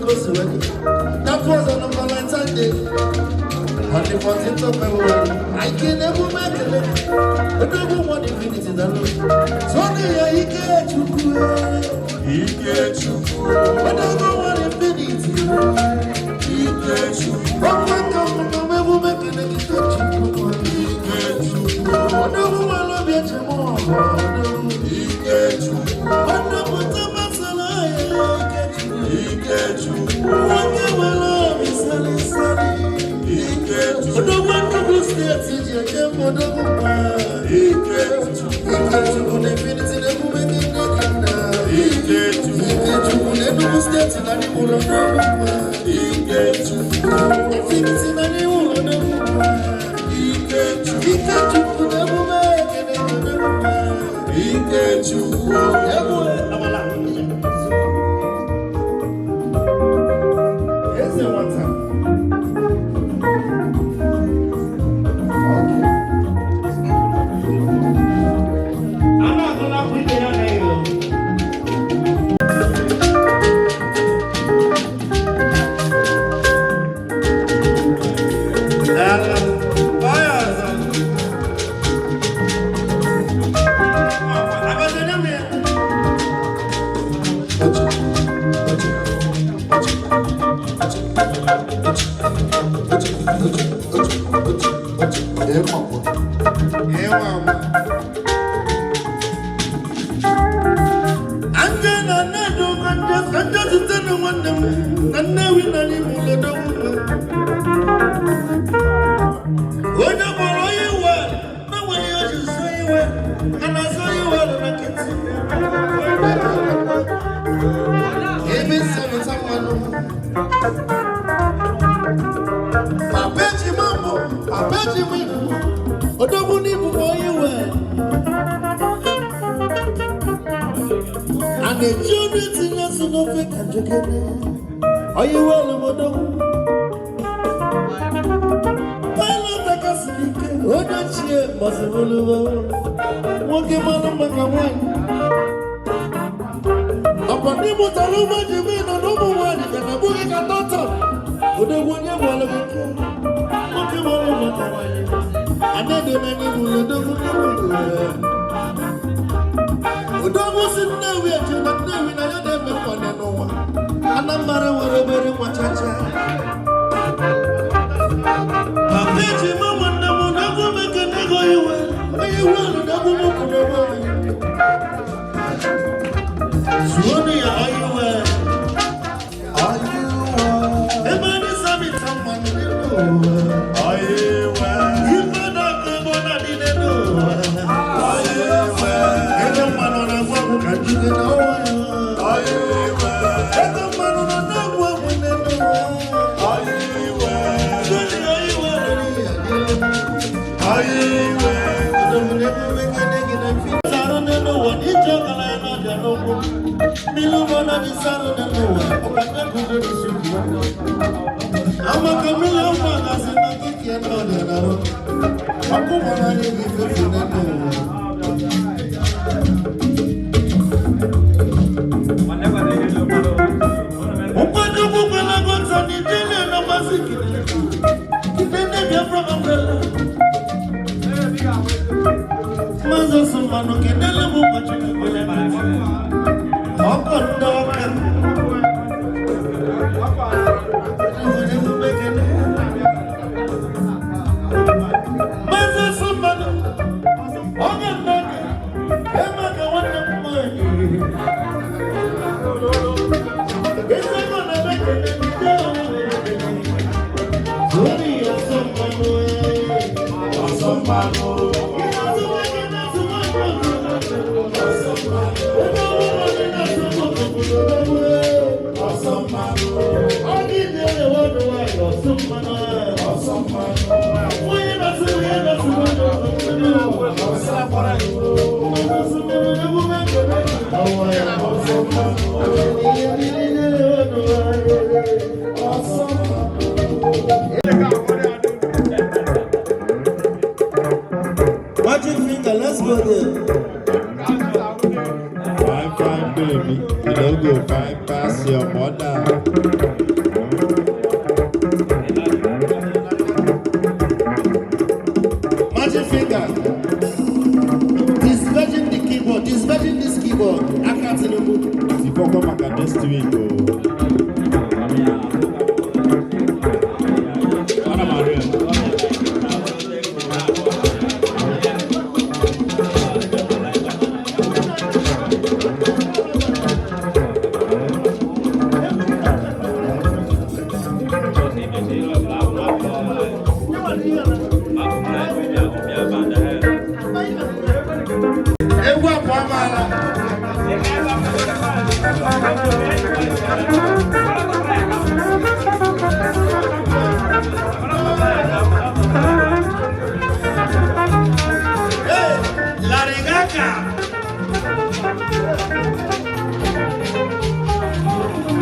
That was on a Valentine's Day. On the 14th of February, I can never make it. I don't want infinity that love. So I get you. I don't want infinity. He gets you. But I don't never make it. He gets you. I don't want to love you tomorrow. He gets you. I don't want to he gets you. What you will love is sunny. He gets you. Don't want to go stay till you get more than one. He gets you. He gets you. When infinity never make it now. He gets you. He gets you. When never stay till I need more than one. He gets you. Infinity never more than one. He gets you. He gets you. When never make it. He gets you. Are you well, Madam? I love the Catholic. What does she have? What give on the one? Upon the Mutaluma, you mean a number one, and a book and daughter. What the one you want to be? What you want to be? And then the man who don't was in nowhere to not know in another one and no one. And I'm not very much. I bet you, Mamma, Magic finger, let's go there. Fine, baby. You don't go fine past your mother. Magic finger. Disverging the keyboard. Disverging this keyboard. I can't see the book. If you come back and just do it,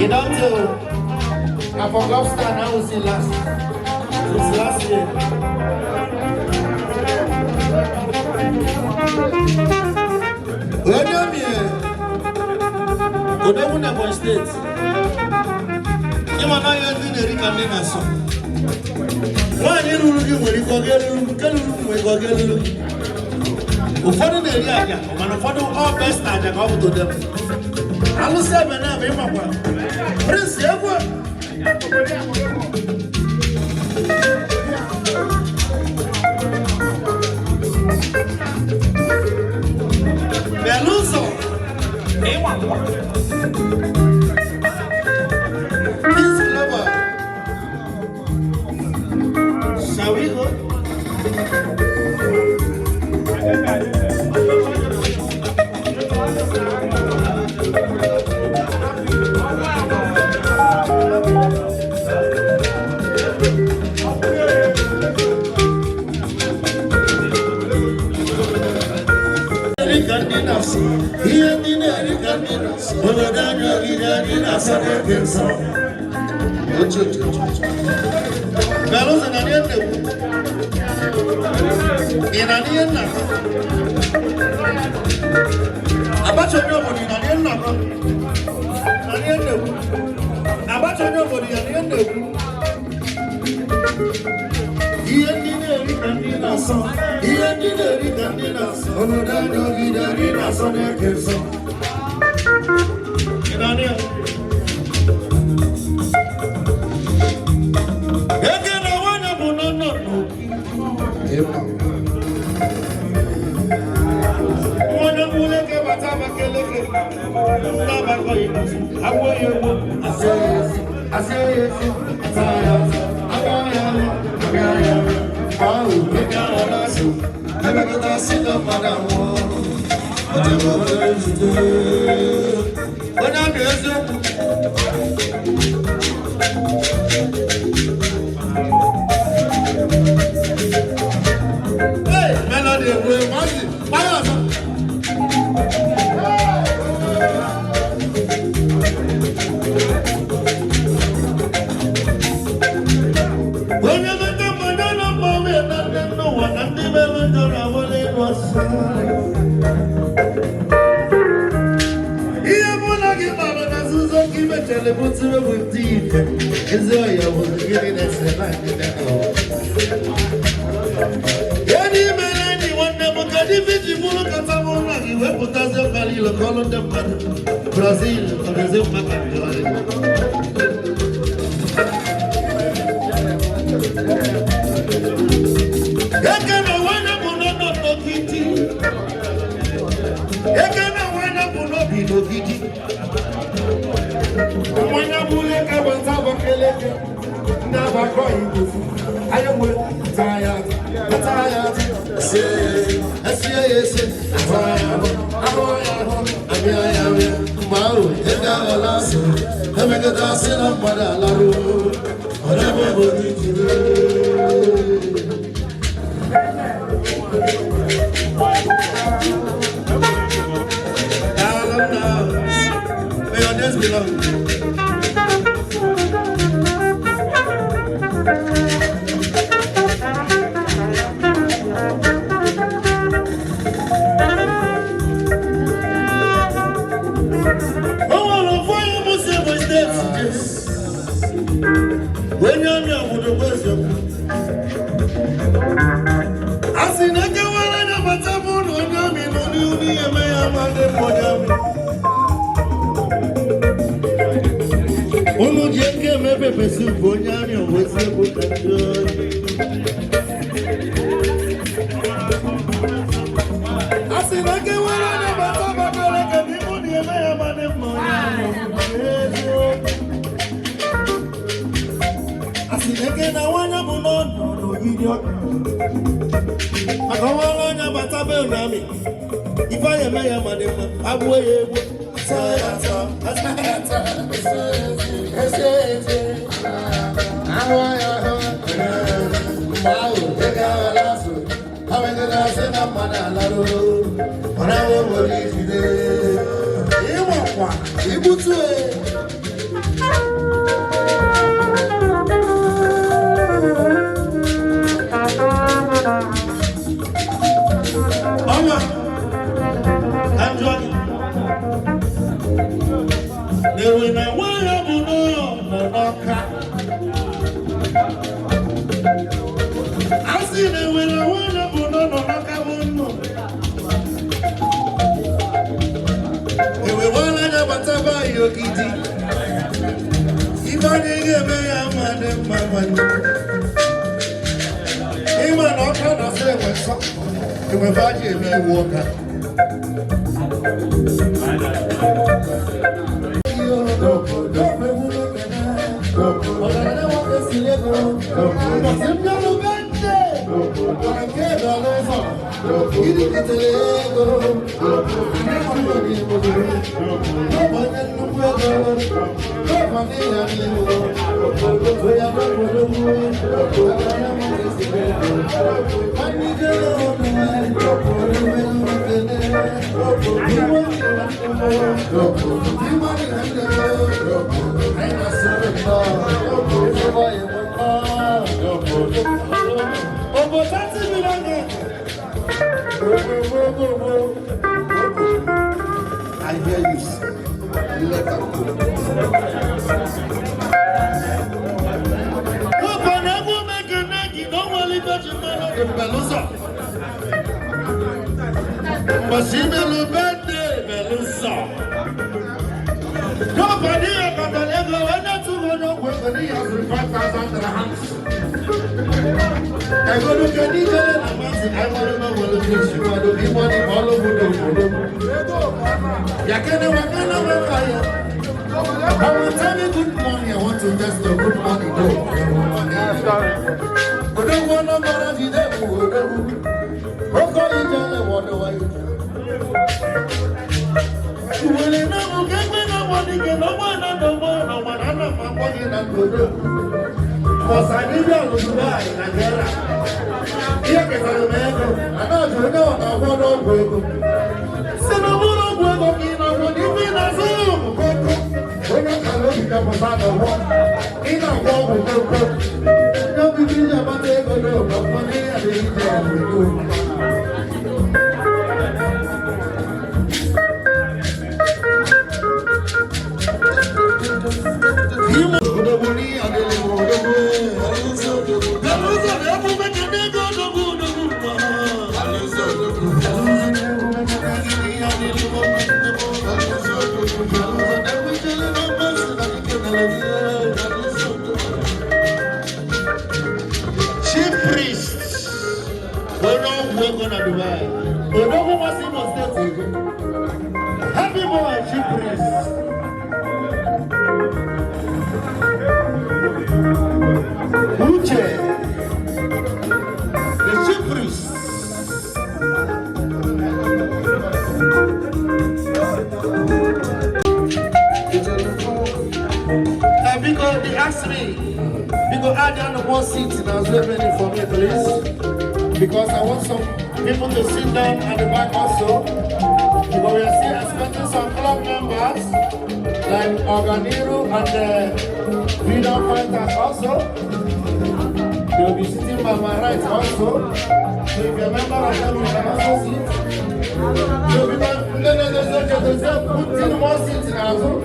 You don't know. I forgot Stan, I was in last. It was last year. Welcome here. Good evening, Boy State. You are not using the recommendation. Why are you looking when you forget to ụfọdụ na-eri aja mana ụfọdụ ọ best aja ka ọ bụ todem alụsị ebe na-ebe ịmakwa prince egwu belụzọ ịmakwa prince clever shall we go? Brazil, I hear you. You let that go. I will tell you good morning. I want to just know good morning. But don't want to go to the I Chief priests, we're gonna do that. We don't want to see happy boy, chief priests. Uche, the chief priests. Because they asked me, because I down one seat in our revenue for me, please. Because I want some people to sit down at the back also. Because we are still expecting some club members like Oganiru and the freedom fighters also. They will be sitting by my right also. So if you're a member of them, you can also sit. So because there's putting more seats in our zone.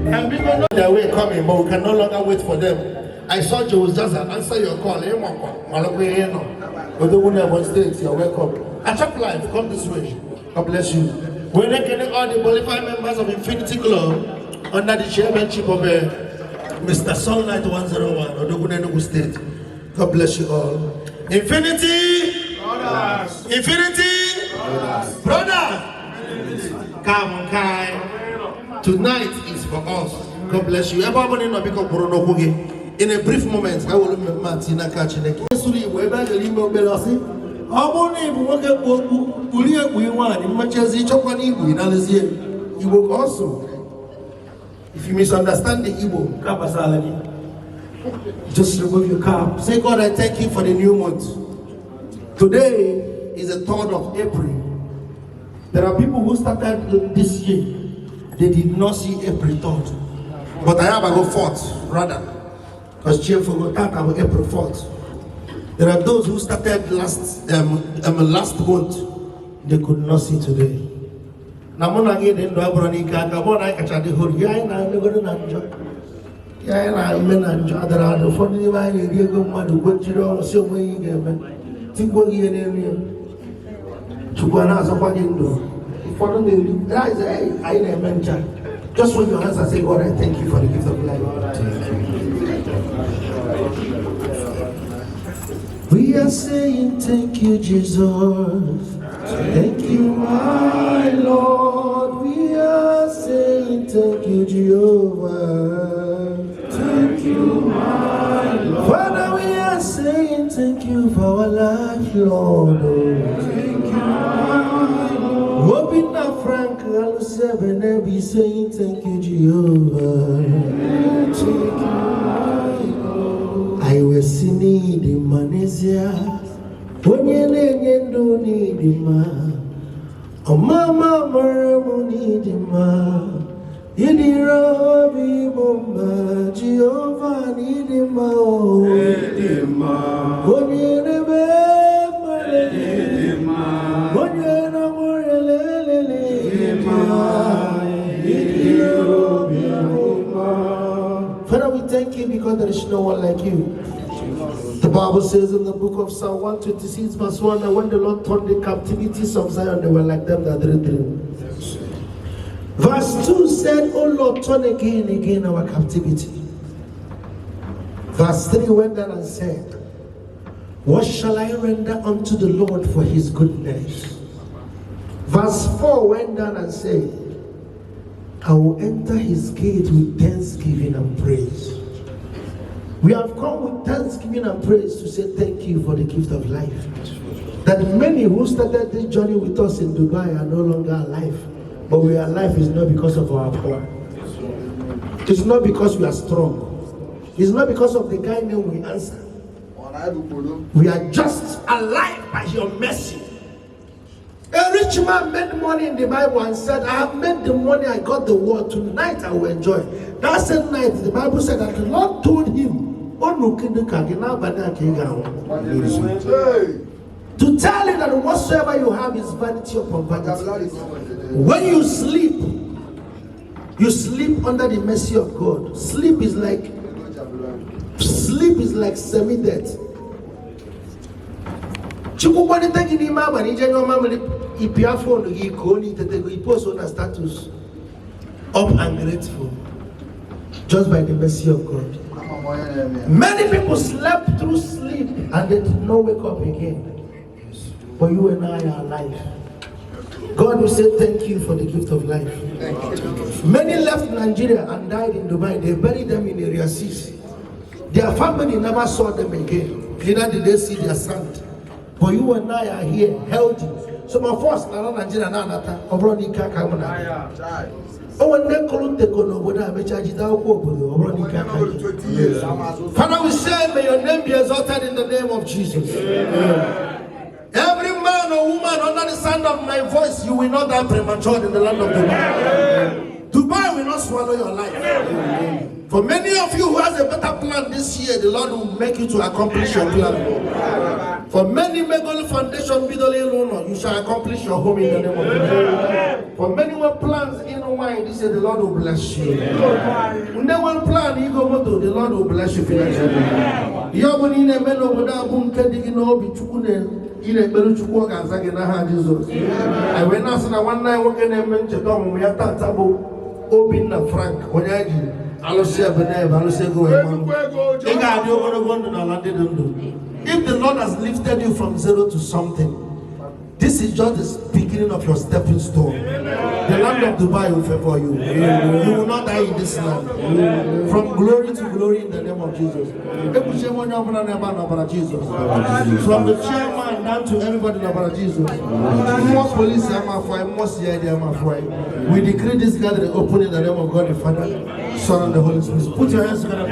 And people know their way coming, but we can no longer wait for them. I saw Joe just answer your call. But the one on stage, you're welcome. At Chop Life, come this way. God bless you. We're getting all the qualified members of Infinity Club under the chairmanship of Mr. Sunlight 101 Odogunenugu State. God bless you all. Infinity Brothers. Infinity Brothers. Come on, Kai. Tonight is for us. God bless you. In a brief moment, I will remember Martina catching it. Also, if you misunderstand the Igbo, just remove your cap. Say, God, I thank you for the new month. Today is the 3rd of April. There are people who started this year. They did not see April 3rd. But I have a go 4th, rather. Because Chief forgot about April 4th. There are those who started last month. They could not see today. Namona again in Duabroni, Gabona, Kachadi, Huriana, and the Nanjo. Yana, men and Jadra, the funny line, and Diego Madu, what you know, so many game. Think what you name. Chubana, somebody do. Follow the guys, I mention. Just with your hands and say, God, I thank you for the gift of life. We are saying thank you, Jesus. Thank you, my Lord. We are saying thank you, Jehovah. Thank you, my Lord. Father, we are saying thank you for our life, Lord. Thank you, my Lord. Open up Frank, I'll be saying thank you, Jehovah. Thank you, my Lord. I was singing the Manesia. When you don't need him, oh mama, mama, need him. Idira be mama, Jehovah need him. Oh, need him. When you never need him, when you never need him. Father, we thank you because there is no one like you. The Bible says in the book of Psalm 126 verse 1 that when the Lord turned the captivities of Zion, they were like them that dream. Verse 2 said, oh Lord, turn again our captivity. Verse 3 went down and said, what shall I render unto the Lord for his goodness? Verse 4 went down and said, I will enter his gate with thanksgiving and praise. We have come with thanksgiving and praise to say thank you for the gift of life. That many who started this journey with us in Dubai are no longer alive. But we are alive is not because of our power. It's not because we are strong. It's not because of the guy name we answer. We are just alive by your mercy. A rich man made money in the Bible and said, I have made the money, I got the world, tonight I will enjoy. That same night, the Bible said that the Lord told him, to tell you that whatsoever you have is vanity upon vanity. When you sleep under the mercy of God. Sleep is like semi-death. Chukubani taking him up and general family ipiafo he koni he post on a status up and grateful just by the mercy of God. Many people slept through sleep and they did not wake up again. But you and I are alive. God will say thank you for the gift of life. Many left Nigeria and died in Dubai. They buried them in Area 6. Their family never saw them again. Neither did they see their son. But you and I are here, healthy. So my first, Nigeria now, Father, we say, may your name be exalted in the name of Jesus. Every man or woman under the sound of my voice, you will not die premature in the land of Dubai. Dubai will not swallow your life. For many of you who has a better plan this year, the Lord will make you to accomplish your plan. For many Megoli Foundation, you shall accomplish your home in the name of God. For many more plans in wine this year, the Lord will bless you. When they will plan, the Lord will bless you financially. I went out one night working in Chedom, we have Tantabo, Obin Frank, Onyaji, Alosia Benev, Alosia go. If the Lord has lifted you from zero to something, this is just the beginning of your stepping stone. The land of Dubai will favor you. You will not die in this land. From glory to glory in the name of Jesus. From the chairman down to everybody about Jesus. Most police most we decree this gathering open in the name of God the Father, Son, and the Holy Spirit. Put your hands together for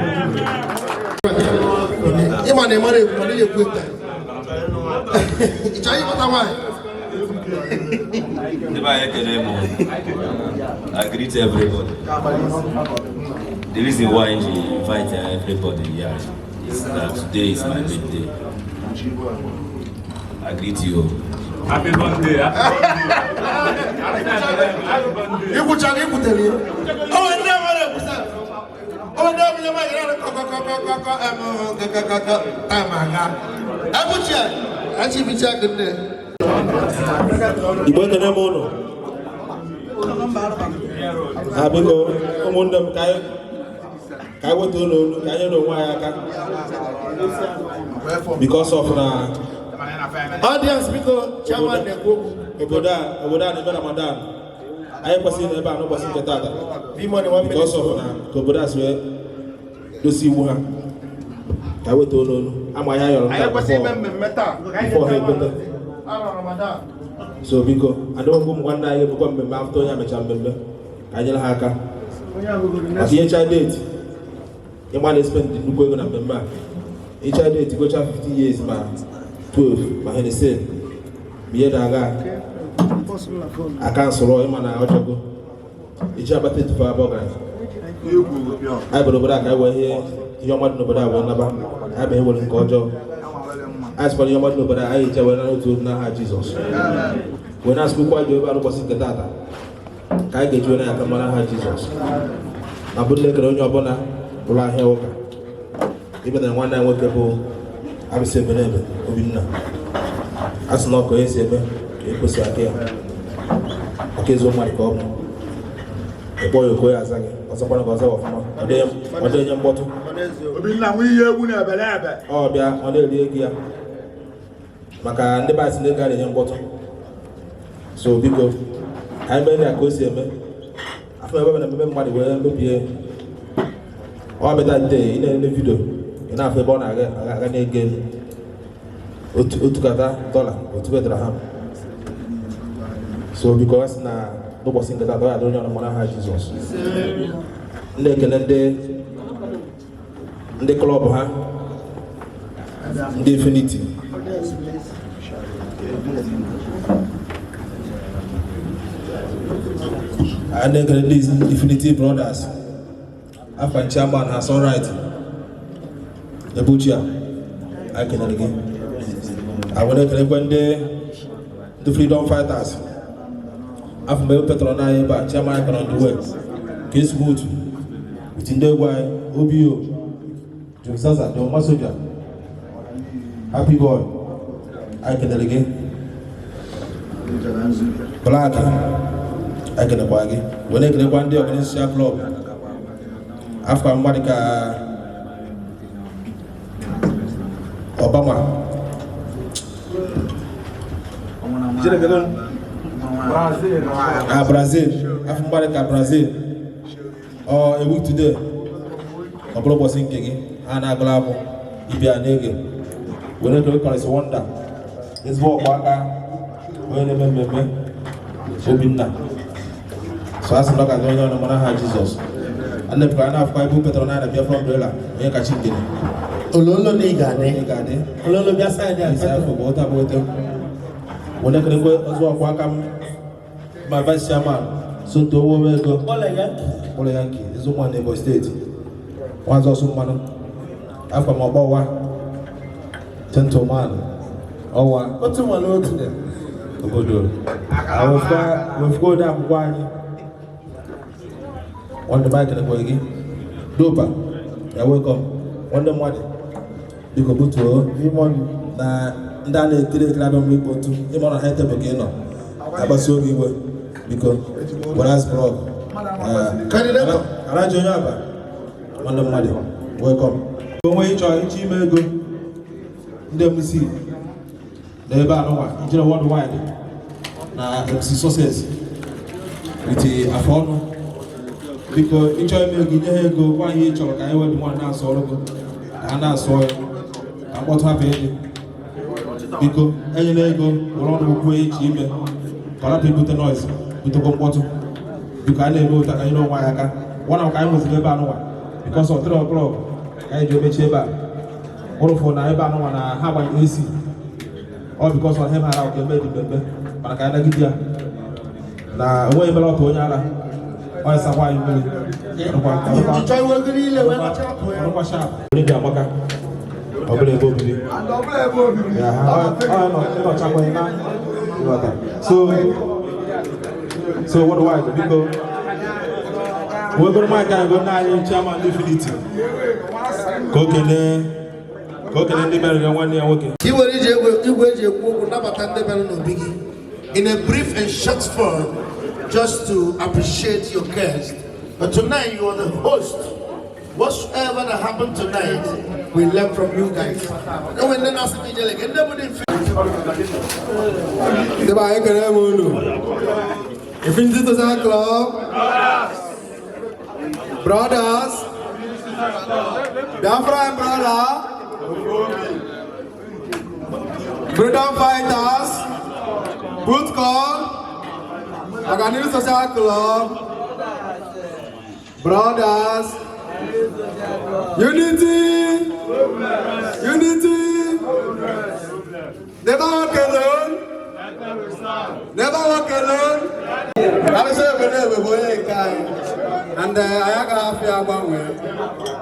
I greet everybody. The reason why I invite everybody here is that today is my birthday. I greet you. Happy birthday. because of audience because chairman Oboda never Ramadan. I was in the bar, no was in the data. Because of Oboda's way to see one. I would know. Am I so because I don't go one day become a mouth to Yamachan. I don't have as each I date. You might spend the going up and back. Each I date to go 50 years, man. 12, my head is saying, I can't solo him and I go. Each other to fire program. I believe that I will hear your mother, but I will never. I been willing to call. As for your mother, but I will not to know Jesus. When I speak quite about what's in the data, I get you and I come on Jesus. I put like on your bonnet, pull out hair. Even then, one night, workable. I will say, as not coincident, it was here. Okay, so my call. A boy who has a one of us off. A day young bottle. Oh, yeah, on the day. Maka never seen the guy in young bottle. So, because I made a question. After I remember what they were here. All that day in the video. Enough about again. Utukata dollar, Utubedraham. So because now no was in the I don't know how Jesus. The club, huh? Definitive. And then these definitive brothers. After chairman has all right. The butcher, I can again. I want to connect the freedom fighters. After my petrol na yeba, chairman can do it. Case good. Within the way, OBO, Jumsaza, the Masoja. Happy boy. I can delegate. Black. I can abagi. When I can one day against your club. After America, Obama. Brazil. After America, Brazil. Or a week today. A global sinking. Anna Glabo. Ibia Nege. When I look on his wonder. This walk back. When I remember. Obina. So as long as I don't know Jesus. And the plan of Bible Petrona, the from Bella, make a chicken. Ololo Nigade, Ololo Gasai, I said for water water. When I can go as well, welcome my vice chairman. So to go, Ola Yankee is one neighbor state. One's also man. After my boy, 10 to man. Oh, what's one load to them? I will go down one. On the back of the boy, Dopa, I wake up on the morning. You go to him on the telegram report to him on a head again. I was so we were because what has blog. I join up on the morning. Welcome. Don't wait for each email go. Then we see the Banoa, you know what wide. Now, MC success with the afford. Because each of them go 1 year chalk, I want one now solo and now soil. And what happened? Because any lego, one of the way, Jimmy, but people with the noise, with the bottle. You can't know that I know why I can. One of them was the Banoa because of 3 o'clock. I do a cheba. All for Naibano and I have an AC. All because of him, I have a baby, but I can't get here. Now, away below to Yala. Why is that why you try working in the shop? Bring your mother. So what do I do? Because we're going to make a good night in Chairman Definitive. Cooking the berry 1 year working. In a brief and short form, just to appreciate your guest. But tonight you are the host. Whatsoever that happened tonight, we learn from you guys. And when then ask me, if you visit our club, brothers, Biafra brother, freedom fighters, good call. Organize Social Club, brothers, unity, never walk alone, never walk alone. I'm saying and I have one way.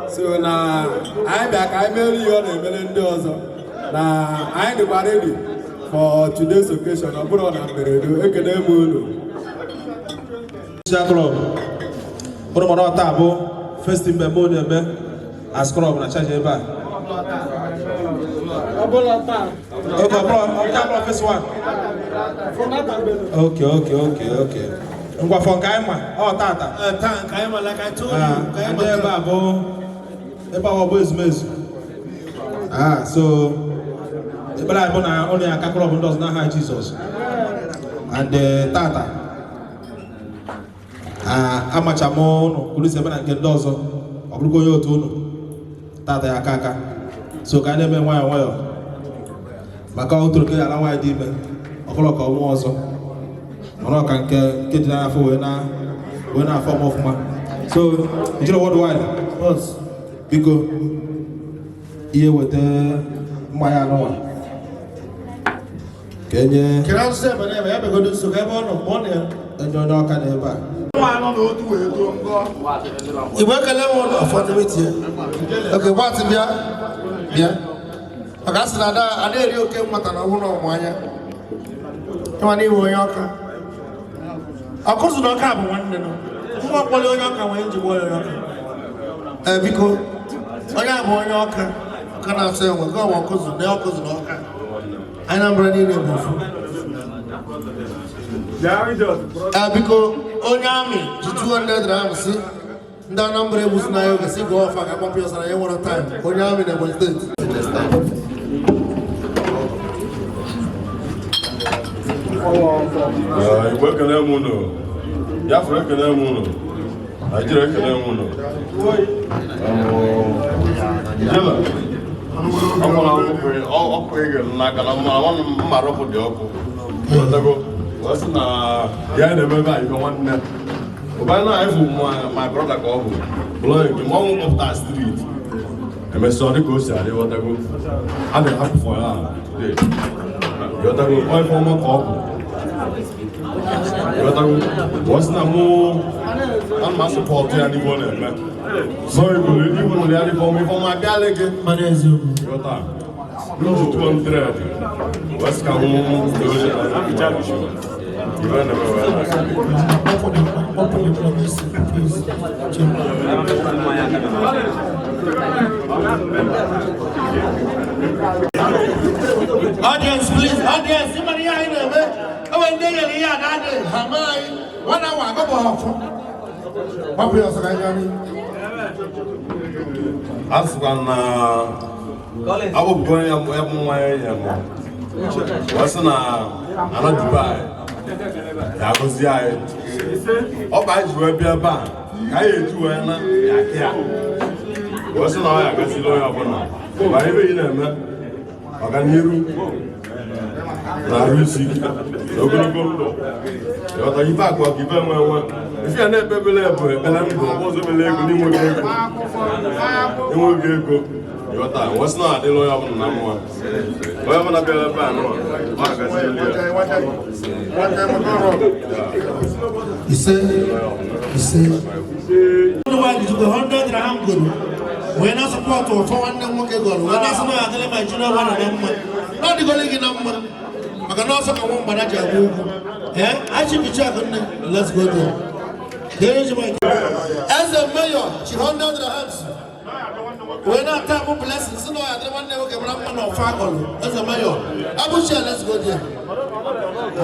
So now I'm back. I mail you on $1,000,000. Now I'm ready for today's occasion. I'm put on a club. But on our table, first in Bembo, as club and a charge back. Okay, first one. Okay. And what for Kaima? Oh, Tata. Kaima, like I told you. About boys, miss. So, but I only a couple of does not have Jesus. And Tata. Amachamon, Kulisabana and Gendozo, Oblugo Tono, Tata Akaka. So can I mean why? Macau to get a white demon, a clock of Warsaw. I can get that for when I form of man. So, you know what? Why? Because here with the Mayanoa. Can I say, but I have to go to Sugabon or Monia and you're not can ever. You work a level of 40 minutes here. Okay, what's in here? Yeah. Agasi na ada eri oke mmata na hu na omanya. Tawani wo yoka. Akozu na ka bu nwanne no. Nwa kwole onye ọka nwe nji wo yoka. Biko onye abụ onye ọka kana ase nwe go wo akozu na ọka. Ana mbra ni ne bu. Biko onye ami 200 rams. Nda number ebusi na yoga si go off aka pop yosa na ye one time. Onye ami na Ebonyi State. Igwe ekele m unu, Biafra ekele m unu, Naịjirịa ekele m unu. Ijela, ọkụ ege n'aka na mma rọpụ dị ọkụ. Wee sị na ya na-eme ebe a ife nwanne. Ụbanyị na-efu my brother ka ọ bụ. Bụlọ nke ma ọnwụ pụta street. Emesịa ọ dị ka o si adị ghọtago. A na-ahapụ fọ ya today. Ghọtago, ọ ife ọma ka ọ bụ. What's the more? I'm not supporting anyone. Sorry, but you want to for me for my galley. Manezu. Lose 200. What's coming? Audience, please, audience, somebody here in there. When they are here, Hamai, 1 hour, go off. What we are saying, as one, I will go and have my what's an another Dubai. That was the eye. Up by you, be a band. I ate you and what's an eye? I got the lawyer for now. Why ever you know, I can hear you. If you are not people, what's not the lawyer? He said, why did you go 100 dirham good? We're not support for 1 goal. We're not supposed to my junior one of them. Not the goalie number. I can also come on, but I should be checking. Let's go there. There is my as a mayor, she 100 dirhams. We're not talking blessings. So I don't want to get one of Fagol as a mayor. I will share, let's go there.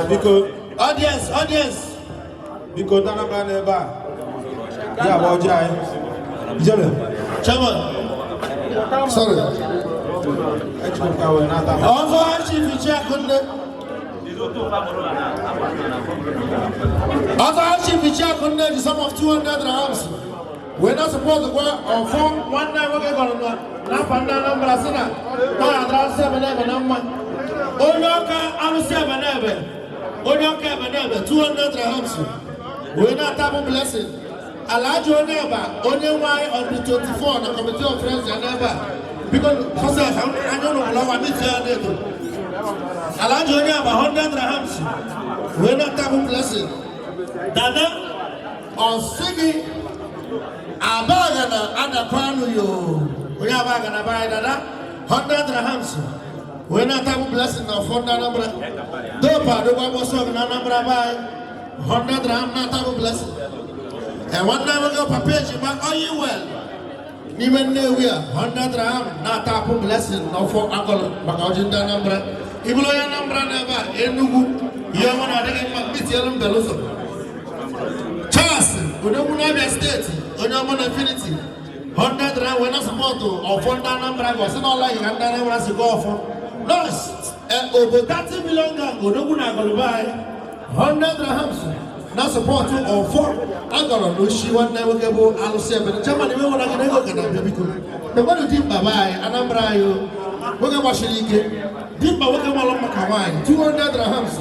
Because audience. Because I'm not going to buy. Yeah, about Jai. Chairman. Sorry. Also, Chief Kunde, the sum of 200 dirhams. We're not supposed to go on form 1 night. We're going to number. Onyoka, I'm 200 dirhams. We're not having blessing. Alaji Oneba, only why on the 24th, the Committee of Friends and Never. Because I don't know how I meet you. Alaji Oneba, 100 dirhams. We're not having blessing. Dada, on Sigi, Abagana, and the Panu, we are Bagana by Dada, 100 dirhams. We're not having blessing of 100 number. Dopa, the one was talking number by 100 dirham, not having blessing. And one time we go prepare you, but are you well? Even though we are 100 dirham, not having blessing, no for uncle, but I'll do that number. Even though your number never, Enugu, you want to take my Mitian Beluso. Charles, we don't want to state, we don't want infinity. 100 dirham, we're not supposed to, or 400 number, was not like 100 dirham to go for. No, over 30 million, we don't want to buy 100 dirhams. Not support to or 4. I'm going to she one never get I'll say, but the German never want to get a baby. The one who did bye and I'm Brayo. We're going to wash it. Did my work along Macawine, 200 dirhams.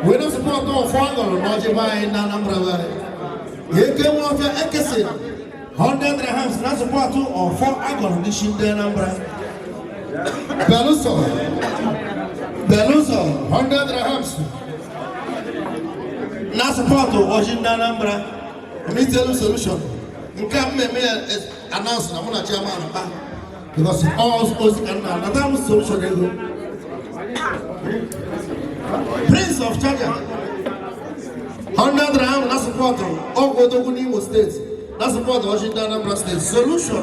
We're not support to 4 or not buy in Anambra. You came off your exit. 100 dirhams, not support to or 4 agor, the ship there Anambra. Beluso, 100 dirhams. Not support to Washington Anambra. Let me tell you solution. You can't make me announce I'm not chairman. Because all supposed to now that I'm social ego. Prince of Charger. 100 round, that's support all Godoguni State. That's support Washington Anambra State. Solution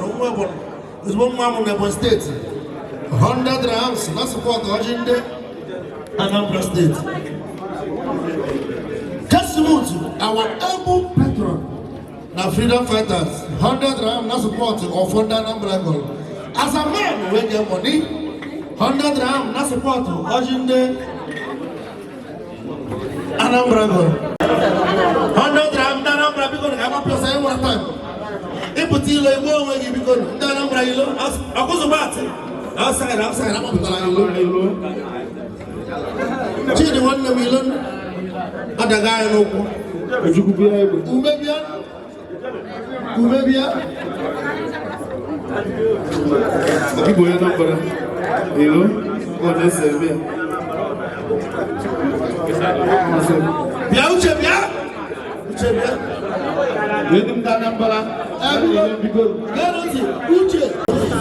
is one man on the state. 100 rounds, that's support Washington Anambra State. Testimony to our able patron. Now freedom fighters, 100 rounds, that's support of Anambra Gold. As a man, we get money. 100 rounds, that's support Washington Anambra Gold. 100 rounds, Anambra because I'm a person one time. If you tell me what you because Anambra, you know, I was about outside, I'm a person. The 1 million. Other guy, no. Umebia. People are not going you know, God is there.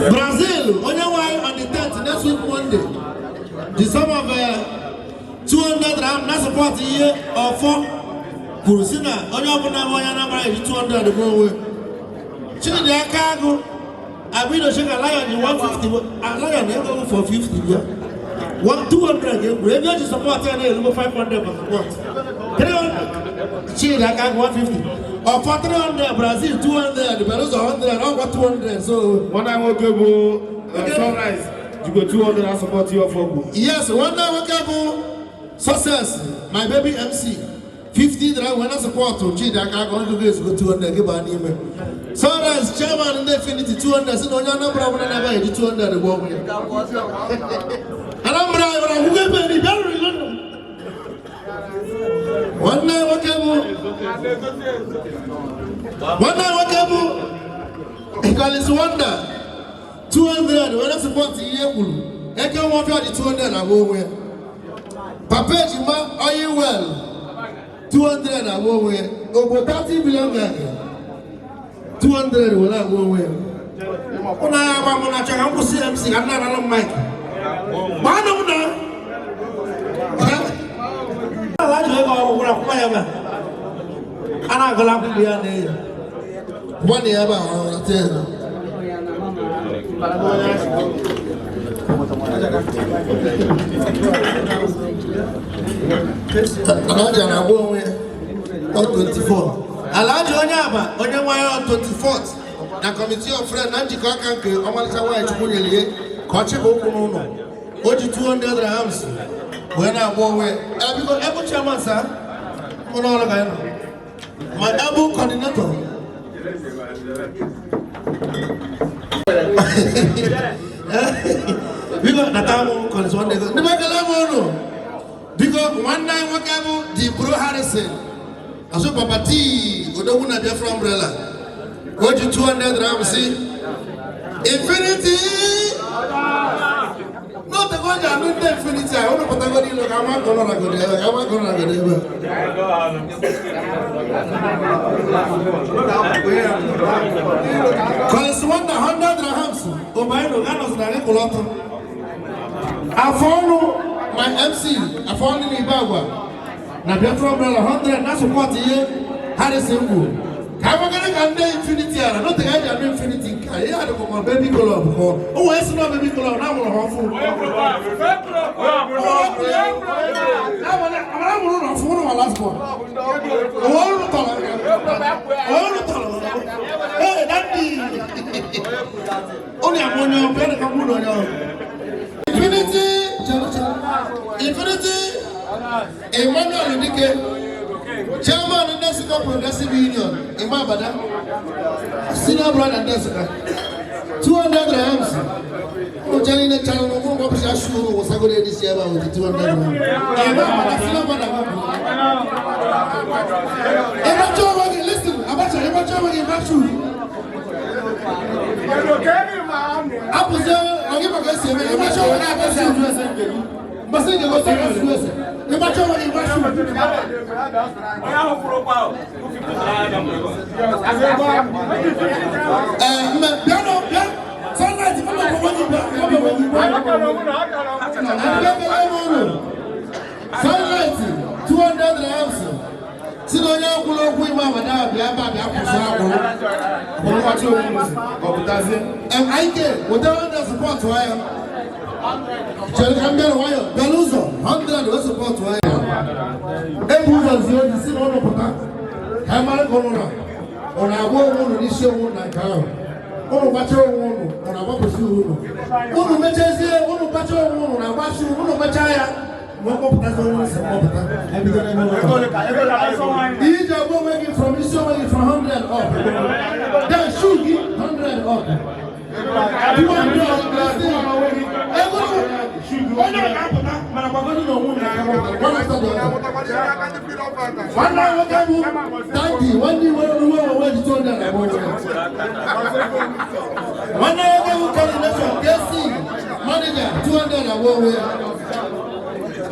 Brazil, on the 10th, next week, Monday. The sum of 200 rand, not support a year or 4. Kurusina, on your number 200 the go. Change their cargo. I will shake a lion in 150. A lion never for 50. 200, radio support 500 support. 300, change their cargo 150. Or 400 Brazil 200, the Belarus 100, over 200. So one I will go sunrise. You go 200 and support your folk. Yes, one day we go success. My baby MC. 50 that when I support to cheat, I can't go to go 200. Give an email. So that's chairman in Infinity 200. So no number of 200 the world. And I'm who get me very London. One day we go. Because it's wonder. 200 when I support the year. I can't want the 200 and go where. Papa Jima, are you well? 200 and go where? Over 30 billion. 200 will not go where. When I am on a check, I'm going to see MC. I'm not on mic. One of them. I like to go over a fire. And I'm going to be on there. 1 year about 10. Alaja na go on 24. Alaja Onyaba, Onyewayo on 24th. Na committee of friends Nanji Kakanke, Omalicha wa Chukwunyele, Kochi Bokuno. Oji 200 rams. When I go away, because every chairman, sir, my able coordinator. Because Natamo calls one day. Because one night, whatever the Bro Harrison, I saw Papa T, Odoguna Biafra umbrella. Go to 200 rams, see? Infinity! Not the one that looked at Infinity. I want to put a good look. I'm not going to go there. I'm not going to because one 100 rams. Oh, my God, I follow my MC. I follow the Ibagua. Now, Biafra umbrella 100. That's what you Harrison. I'm going to get Infinity. I don't think I have Infinity. I had a baby color before. Oh, it's not baby color. Now I'm going to food. I'm going to food my last one. Hey, Daddy. Only I'm on your bed. I'm on your Infinity. Infinity. Emmanuel Ndike. Chairman of Nessica Progressive Union, Imabada, senior brother Nessica, 200 rams. Oh, Jenny, the channel of what was I going to this year with the 200 rams? Listen, about you, Sunlight 200 grams. Sinonya kulo ku ima bada bia ba bia kusa akoro. Ko wa ti o mu ko butaze. IK without the support wire. Chel Campbell wire. Beluso 100 we support wire. Ebu wa zio di sino no pota. Kamara ko no. Ona agbo mu ni se mu na ka. Onu bacho mu ona agbo ko si ru. Onu mecheze onu bacho mu na agba su onu mechaya. What does one say? These are working from this working from 100 up. That should be 100 up. 200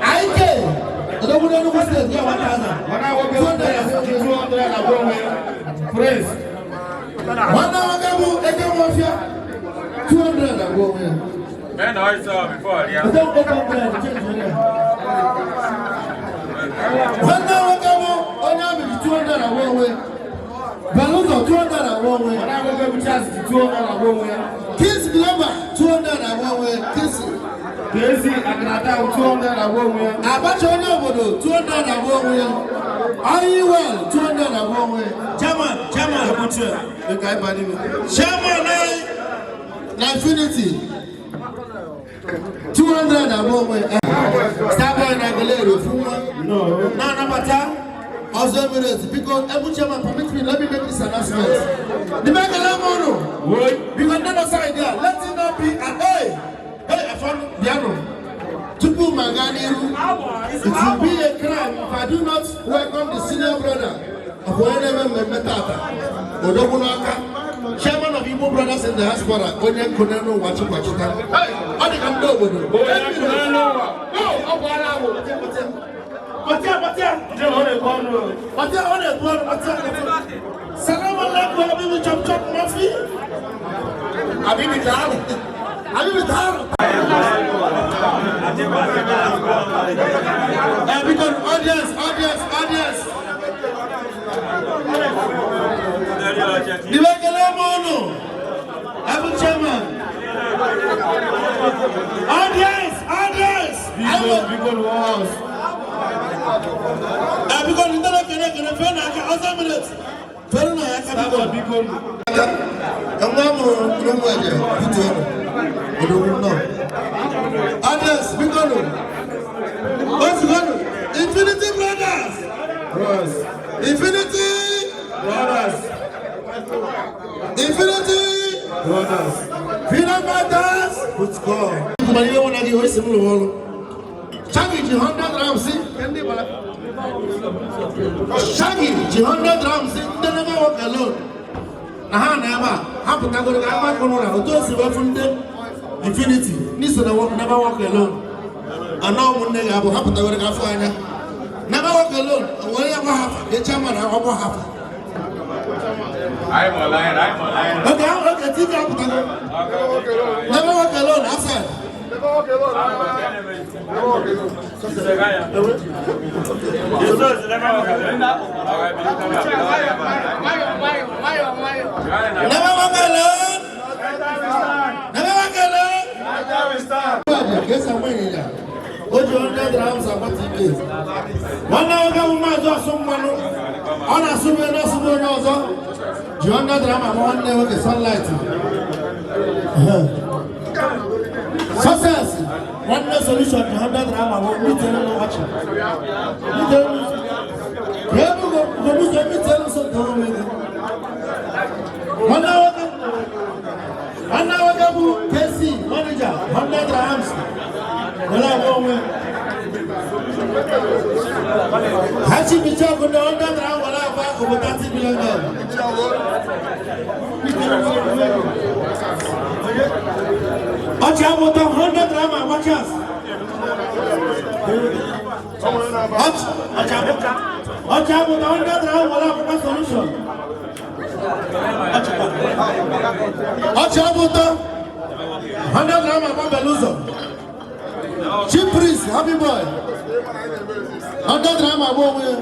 IK, I don't know what's the deal. When I walk 200 praise. 1 hour ago, I came off here. 200 ago. Man, I saw before, yeah. 1 hour ago, I know 200 ago. Balloons of 200 ago. When I walk up with chance 200 ago. Kiss Glover, 200 ago. Kiss. Kesi akanata 200 agwonwe. Abacha onye obodo 200 agwonwe. Ayiwell 200 agwonwe. Chairman abuche. Ekai bani mi. Chairman na Infinity 200 agwonwe. Starboy na Galero Fuma. No. Na Nabata. Also minutes because every chairman permit me, let me make this announcement. The Megalamono. Because none aside there. Let it not be an hey, I found piano. Tupu Maganiru. It will be a crime if I do not welcome the senior brother of whatever Metata. Odobunaka, chairman of Igbo Brothers in the diaspora. Onye Koneno Wachita. How they can do with it? Salam alaikum, Habibi Chop Chop Mafi. Habibi Taro. Habibi Taro. Because audience. Dibakele Mono. Abu Chairman. Audience. Because was. Because in the minutes. Audience, Infinity Brothers. Infinity Brothers. Freedom Fighters. Let's go. Shaggy 100 grams. Shaggy 100 grams. They never walk alone. Never. Happen to go to those who are from them. Infinity. This never walk alone. And now one day I will happen to go to California. Never walk alone. Whatever happen, the chairman I will happen. I'm online. Okay, think up. Never walk alone, I said. Never walk alone. Guess I'm winning that. What you 100 grams of what it is? 1 hour ago, we might do someone on a super. 200 grams of 1 hour with sunlight. Success. One day solution. 200 grams of 1 hour watching. One hour ago, KC manager 100 grams. Well, I won't win. Hachi Bichak on the 100 grams. Well, I'm back over 30 million. Watch out with the 100 grams. Watch us. Watch out with the 100 grams. Well, I'm a solution. Watch out with the 100 gram of Beluso. Chief priest, happy boy. 100 gram of Bowie.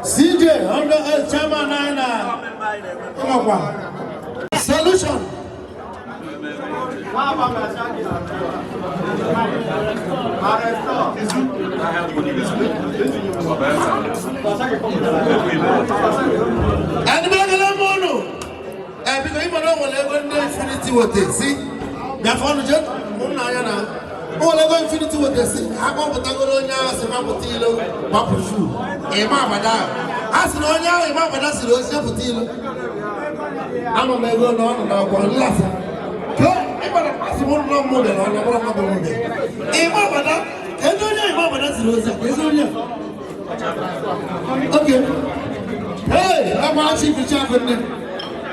CJ, 100 chairman 9. Come on. Solution. And because you know what infinity what they see. Therefore, just infinity what they see. I want to go on now, Samaputilo, Mapushu, Emabada. As no now, Emabada, Saputilo. I'm a man on now, one laugh. As one model on the model. Emabada, and no, Emabada, okay. Hey, I'm watching the champion.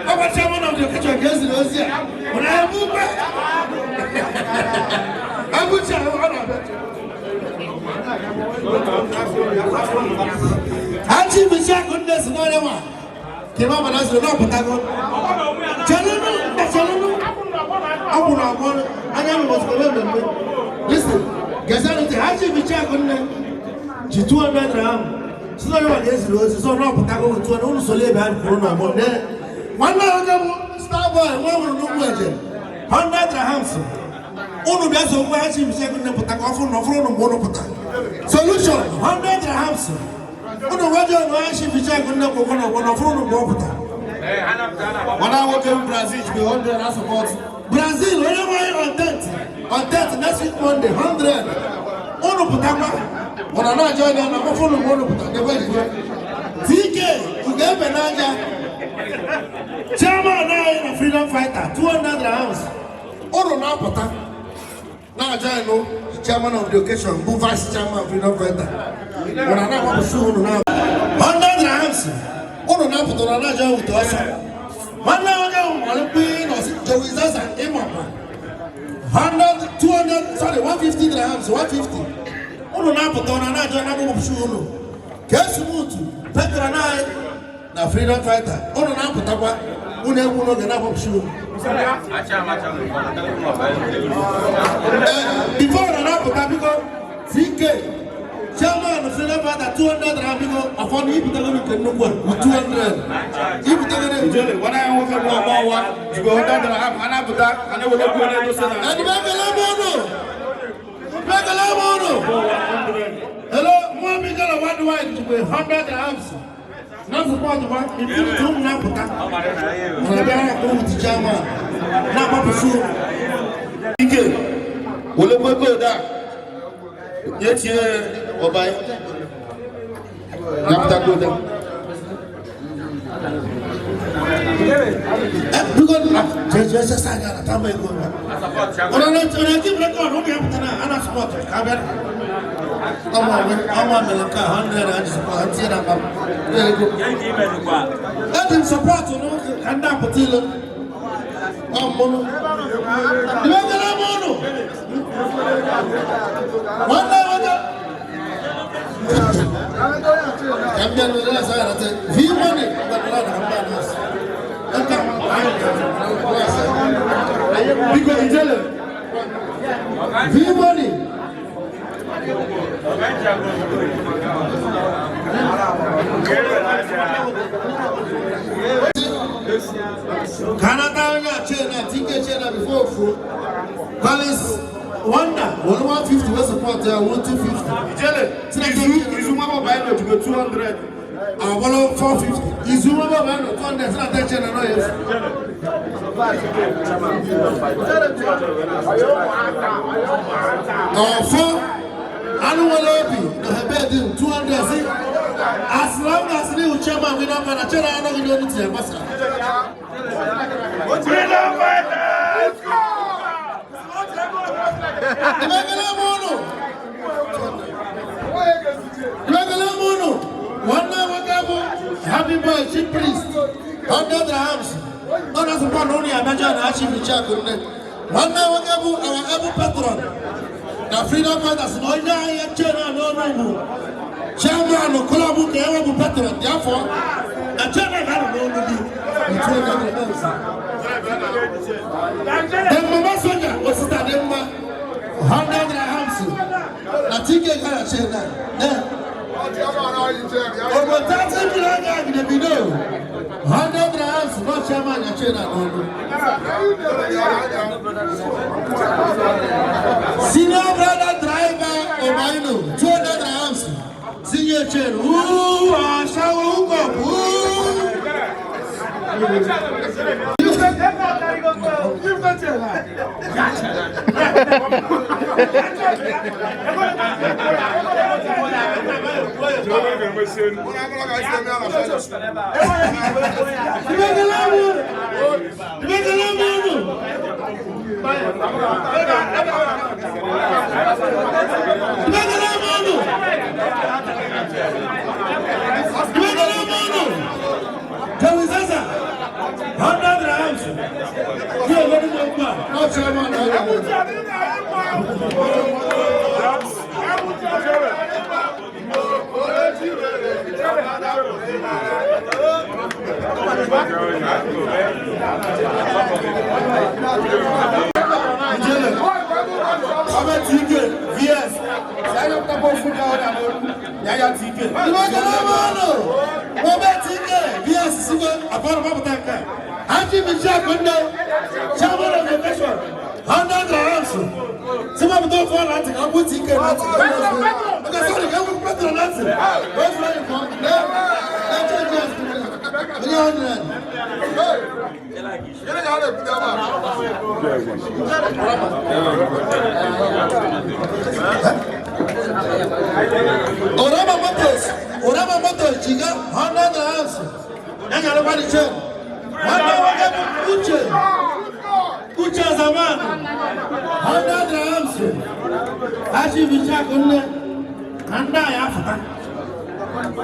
I'm a chairman of the kitchen against the Russia. When I move back, I would say, I achieve the check on this. No one came up and asked the Lord, but I go, listen, Gazanity, I achieve the check on them. 200 gram. So, no one is Roses, so no, but I go to an old solid and Corona Monday. One star boy, one will look legend. 100 dirhams. One does a watching second Patagoff, no phone, monopata. Solution 100 dirhams. One of what you're watching, which I could never go on a phone of monopata. When I walk in Brazil, we 100 as support. Brazil, whenever on that, next week Monday, 100. One of Patama. When I'm not joining, I'm a phone of monopata. TK, you gave an idea. Chairman now freedom fighter, 200 rounds. Oro now pata. Now join no chairman of the occasion, who vice chairman of freedom fighter. When I now want to show now 100 rounds. Oro now pata now join with us. One now go Olympic or Joey's and Emma. 100, 200, sorry, 150 rounds, 150. Oro now pata now join now go show no. Guess who to Petra now. Na freedom fighter. Ono na putaba. Une uno gana bopshu. Before na putaba because CK chairman freedom fighter 200 rand because afon yi putaba no kenu kwa 200. Yi putaba no jole wana ya wofa mo bawa. Jigo 100 rand ana puta ana wole ku na do sana. Adi bagala mono. Hello, mo mi gala one white to 100 rand. Not support the one, if you don't know what I'm going to Jama. Now, Papa Sue. Will it go that? Yet, here, or by after good. Because just I got a time ago. When I keep record, only after I support it. I'm on the car 100 and support. Let him support you, and that particular. Mono. One day, I'm going to V-money, but not because you tell him. V-money. Canada, China, TK China before food. Palace, Wanda, 150 was support there, 150. Tell it. Izuma buy no to go 200. 450. Izuma buy no 200. It's not that China, no yes. Annual lobby, the Hebedin 200. As long as the chairman will not manage, I'm not going to do it. Happy boy, chief priest, 100 dirhams. Not as one only, I imagine I achieve the check. One now, our Abu Patron. The freedom fighters, no, no. chairman kulabu ke ewa bu patron therefore a chairman ga no no di itu ga no no dem mama soja o sita dem ma 100 dirhams na tike ga ya chena over 30 million ga the video 100 dirhams no chairman ya chena no senior brother driver Omaino 200 dirhams senior chair ashawo ko Orama Motors, Chiga, 100 dirhams. Nanga nobody check. Uche zaman 100 dirhams. Ashi bicha kunne kanda ya fata.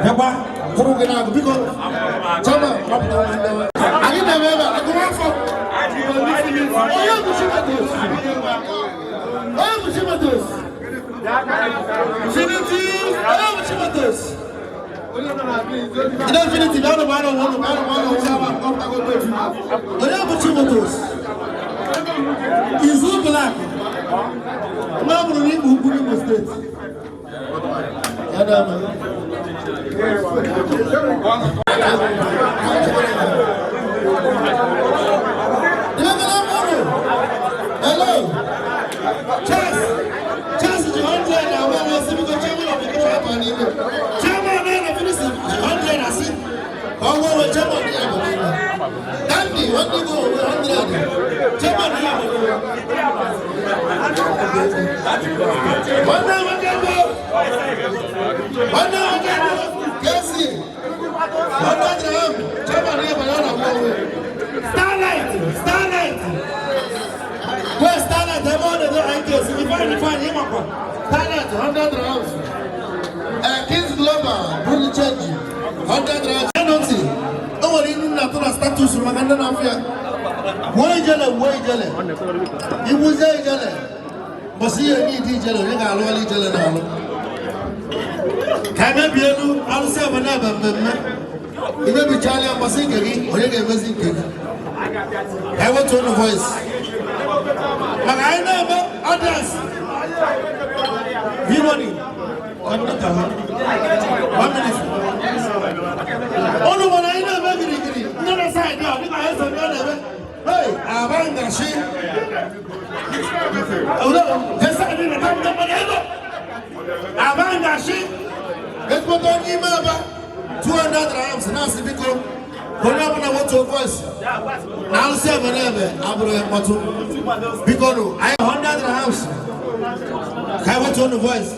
Yaba kuru gena biko chama mapta manda. Ani na beba akuma fo. Oya mushimatos. Oya mushimatos. Infinity, oya mushimatos. Infinity bado bado chama mapta go to. Oya mushimatos. Izu black. Mamuru ni mbuni mo state. Yana ma. Hello. Chess is 100 now. When we see we go chairman of the company. Chairman na finish 100 asi. Kongo we chairman ni aboni. Dandi wandi go 100. Chairman ni aboni. Wanda Kesi. Wanda dirham. Chairman ni aboni. Starlight. Where Starlight? The more than I guess. If I find him up, Starlight 100 dirhams. Kings Global, Bruno Change 100 dirhams. Penalty. No one in natural status. Maganda na afya. Wejele. Iwujele. Bosiye ni di jele. Yenga alwali jele na alo. Kame bienu aluse bana bambemme. Ibe bichali ambasi kegi. Oyege amazing kegi. I want to know voice. But I know others. Vimoni. 1 minute. Only one I know very good. Another side now. I have some other. Hey, Abanga she. Oh no, that's not even Abanga she. Let's put on him about 200 dirhams. Now, see because when I want to voice. Now, see my name. Abraham because I 100 dirhams. I want to voice.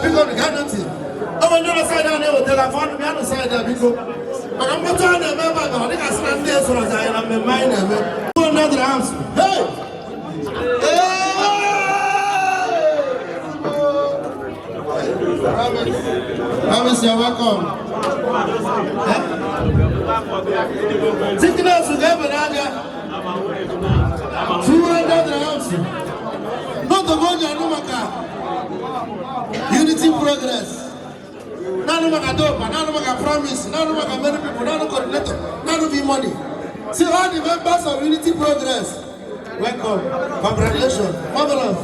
Because we got nothing. I'm on the other side down there with telephone. I'm on the other side there because I'm not trying to remember. I think I stand there so that I am in my name. 200 dirhams. Hey! Promise you're welcome. Sickness will get banana. 200 dirhams. Not to go to Anumaka. Unity Progress. Nanumaka Dopa, Nanumaka Promise, Nanumaka many people, Nanu Coordinator, Nanu V Money. See all the members of Unity Progress. Welcome. Congratulations. Marvelous.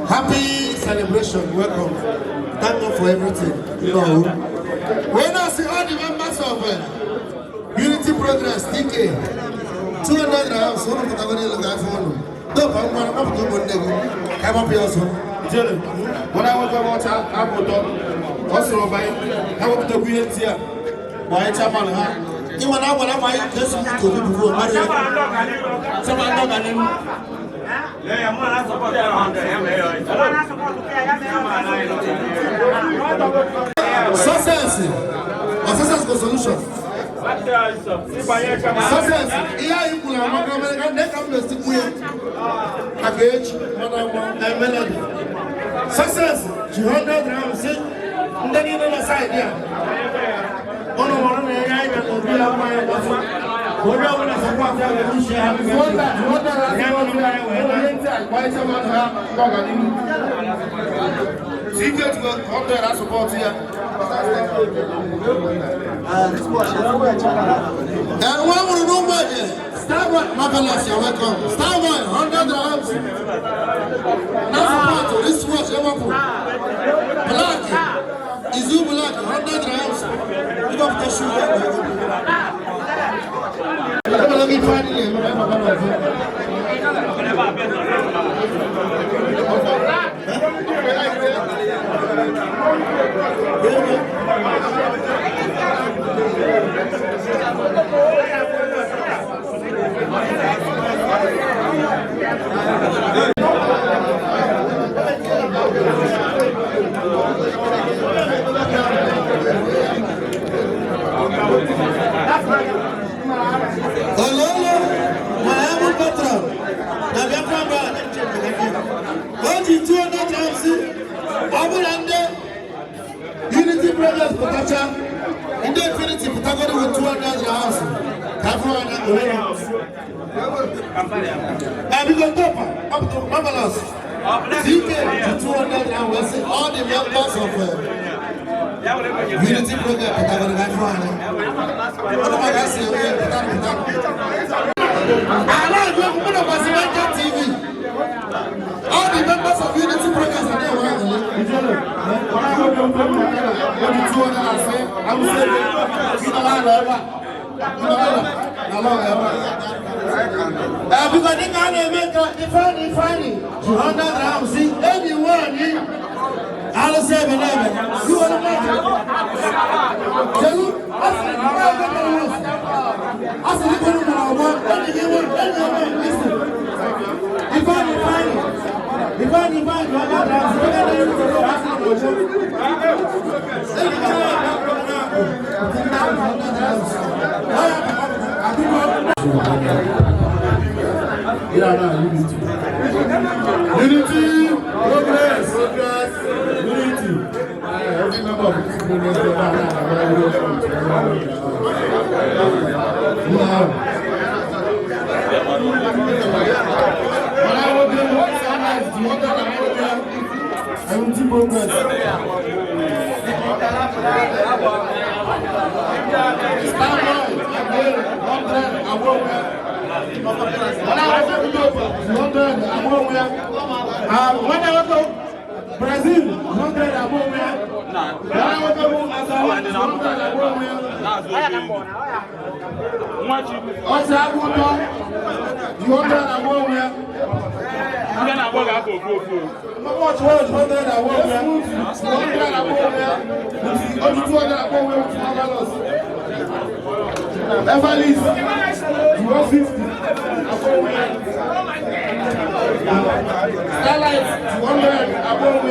Happy celebration. Welcome. Thank God for everything. You know. When I see all the members of Unity Progress, TK, 200 grams, one of the category don't I'm up to one day. Come up here also. When I want to watch out, also by how to be here. Why Chaman? You want to buy this to before someone dog Success solution. Success. Here you could have package, melody. Success. 200 grams. And then you know side here. On one guy that will be a secret will support here. And one will know budget. Starboy, Marvelous, you're welcome. Starboy, 100 grams. Now support this watch, Black. Is you black, 100 grams. You have to shoot. Let me find it. Unity Progress Potential, and then Infinity Potential with 200 house. And we go up to Marvelous. CK to 200 hours. All the members of Unity Progress Potential. I like you put up as a TV. All the members of Unity Progress are there. Because they can't make defining 200 grams. See, anyone, I'll say, you want to make it. Tell you, I said, you want to listen. Divine, you are Unity Progress. Unity. Every member of this movement is Unity Progress. Brazil, 100 above Everly 150 Starlight 200 above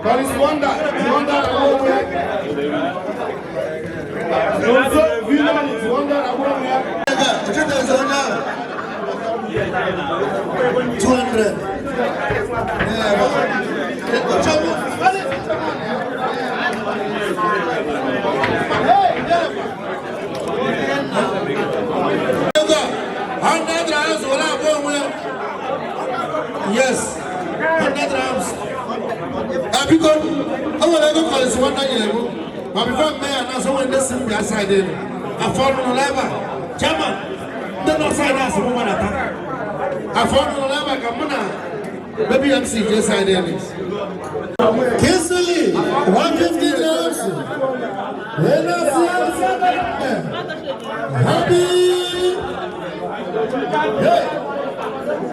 Paris Wonder 200 above Villain 200 above 200 $100 Yes. 100 grams. Because I want to go for this 1 year. But before me, I know someone listen to outside in. I found on the level. Chairman, don't outside us, woman attack. I found on the level, come on. Maybe I'm seeing just side in. Kinsley, 150 grams. Happy. Hey.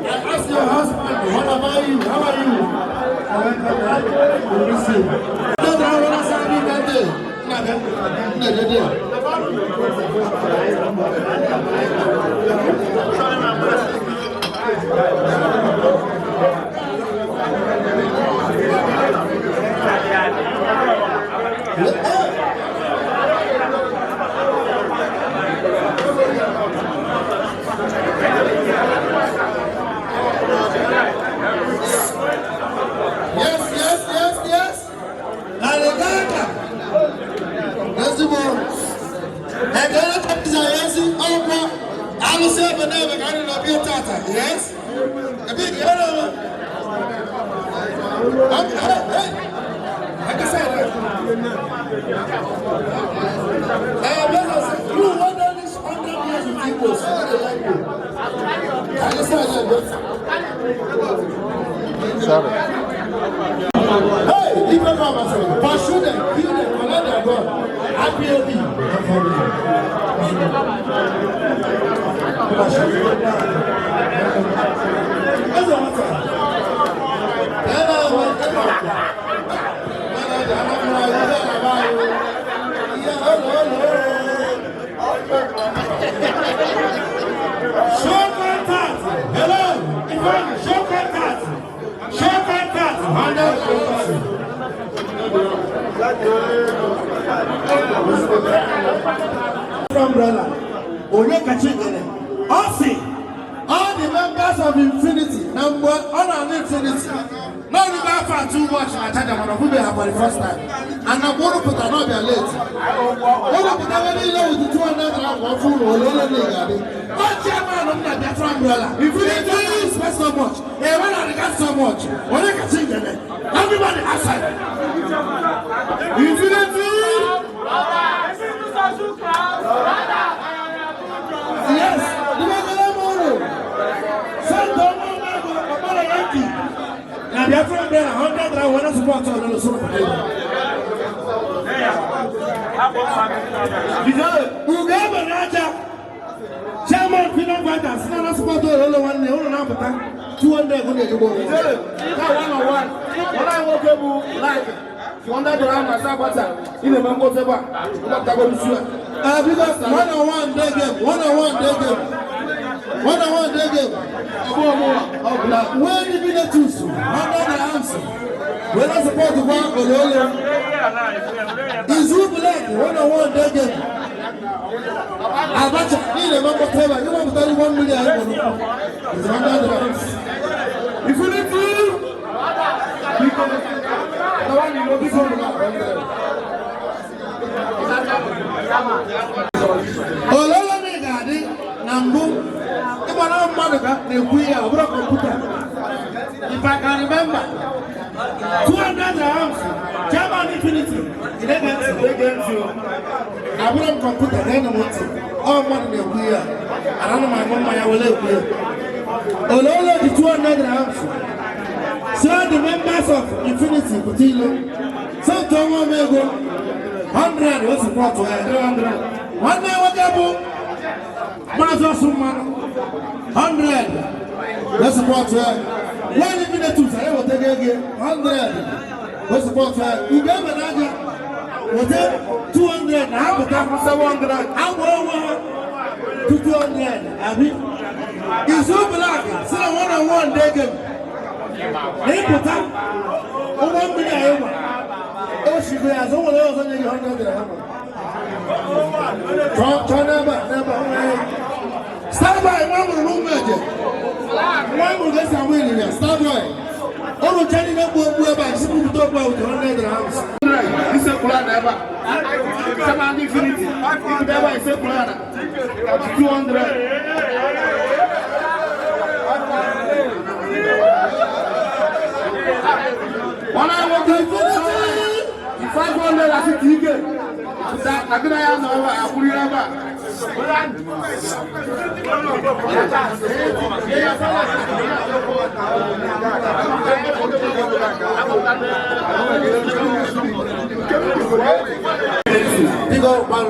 I asked your husband, what about you? How are you? Yes? A big hello. Like I said, you wonder this 100 years with people. Hey, leave them out, pursue them, kill them, collect their God. Happy OB. Umbrella. All the members of Infinity, number one on Infinity. Now you got far too much. I tell them who they have for the first time. And I'm going to put another late. What about the with the 200 food or what chairman of that umbrella? Infinity is so much. Everyone got so much. What I can see them. Everybody outside. Infinity. Yes. Now the friend there 100 I want to support on the sort of because Uganda Raja Chairman Pinot Vanters not support all one number 200 when you go. That 101. What I want to like 200 around myself in the Mambo Seba. Because 101 day game, 101 day game. 101 day game. Where did you choose? 100 arms. When I support the one for Lolo, is who black 101 day game. Abacha, need a member table. You want to 31 million. It's 100 arms. If you need to, the one you know this one. Ololo me gadi nambu. If I don't monitor, they will have a computer. If I can remember, 200 arms, German Infinity, they get you. I will computer, then I want it. All money they will hear. I don't know my mom, I will live here. Ololo the 200 arms. So the members of Infinity, Putilo, some Tomo Mego, 100 was support to 300. 1 day, what about Mazasuman? 100. Let's support her. 1 minute to say what they get. 100. Let's support her. You gave an idea. What 200. Now, but I'm 700. I'm over to 200. I mean, it's so black. So 101 day game. They put up 1 million. Oh, she has all those on the 100. Stand by, one will magic. One will get some winning. Stand by. All the Chinese people by people talk about 100 arms. This is a plan ever. Come on, Infinity. Never is a plan. 200. One I want to 500 as it ticket. That I could have no I put it over. Because I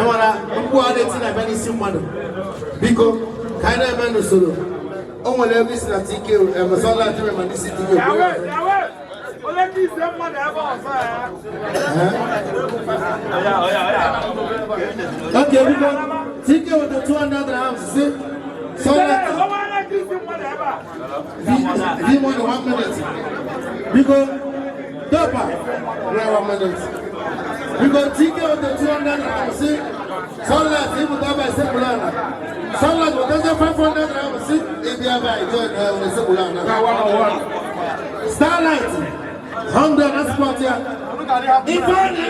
want to go out and very simple. Because kind of man solo. Oh, when every single ticket, and was all that time, and this is okay, we go. Ticket with the 200 grams. So he won 1 minute. We go. Double. 1 minute. We go. Ticket with the 200 grams. So let's see what double is simple. Sunlight will take 500 grams. If you have a joint, Starlight, 100 that's what here. Ifani,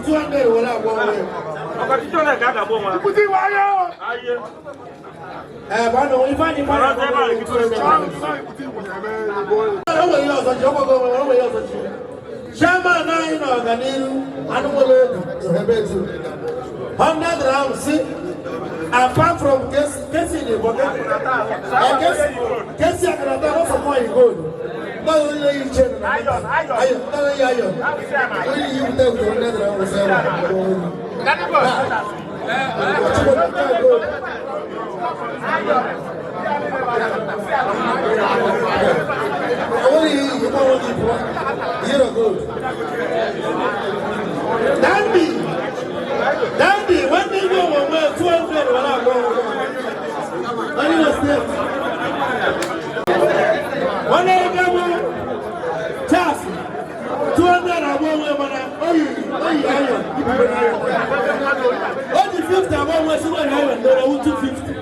200 will have one way. Shama na ino organinu anumolo hebetu 100 grams apart from kesi ni boga kesi akrata no for more gold no only you change ayo only you take 100 grams only you you're good. Dandy, when they go on 200 when I go. When you step. When they go, Charles, 200 I won't when I. What the 50 I won't when someone I 250.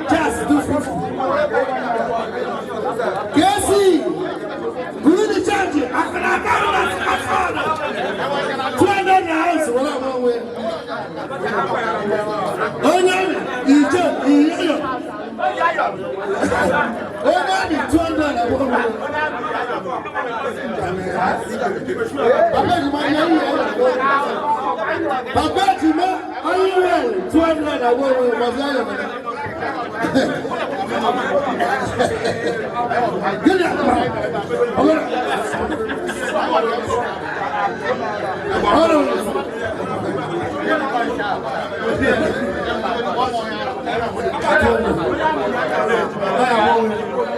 Charles, 250. Casey. Good to charge you. I can 200 house. What I want with. Oh, yeah. You just, oh, yeah. 200. I want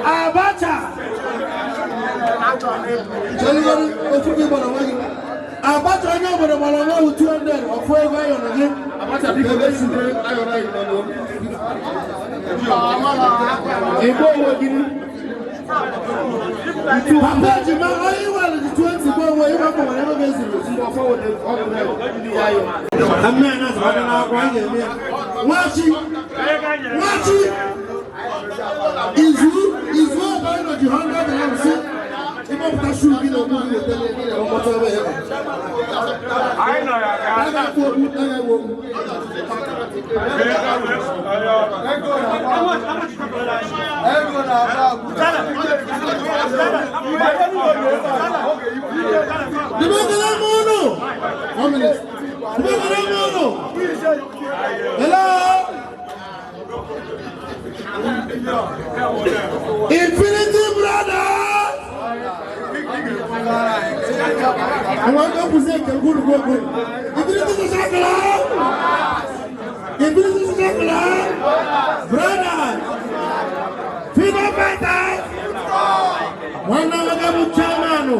Abacha. Abacha anya obodo mara nwa 200 ofu ego ayo na gị. Abacha biko besi ayo na ino. Ego owo gini. Papa ji ma ayi wa le 20 go owo iba ko wona be zero si go forward o ayo. Amma na so na kwa ye mi. Wachi. Izu ba no 100 grams. People that should be no movie with them or whatever. I know I got hello. Infinity brother. I want to present a good work. If it is a brother, Fino Bata, one hour of Chamano.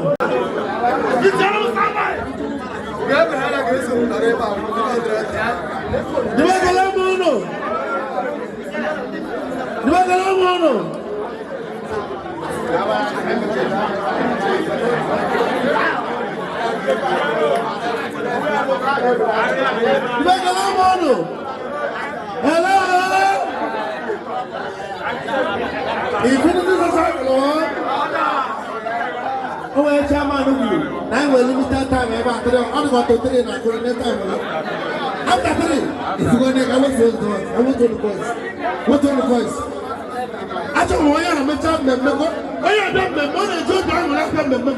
After 3, if you go there, I want to the voice. What on the voice? I don't know why I'm a child member. Why I don't remember the job I will have remember.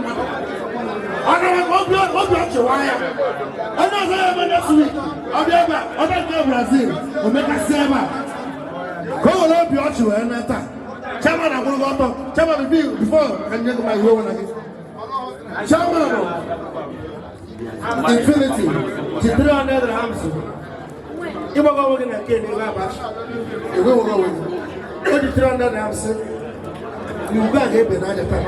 I don't want to wire. I don't know next week. I'll be able to Brazil. Or make a server. Go on up your shoe and that time. Chairman, I will go up. Chairman, before I get my own again. Chairman, Infinity, 300 hams. You will go in a cane in Labash. You will go with 300 hams. You will get a banana time.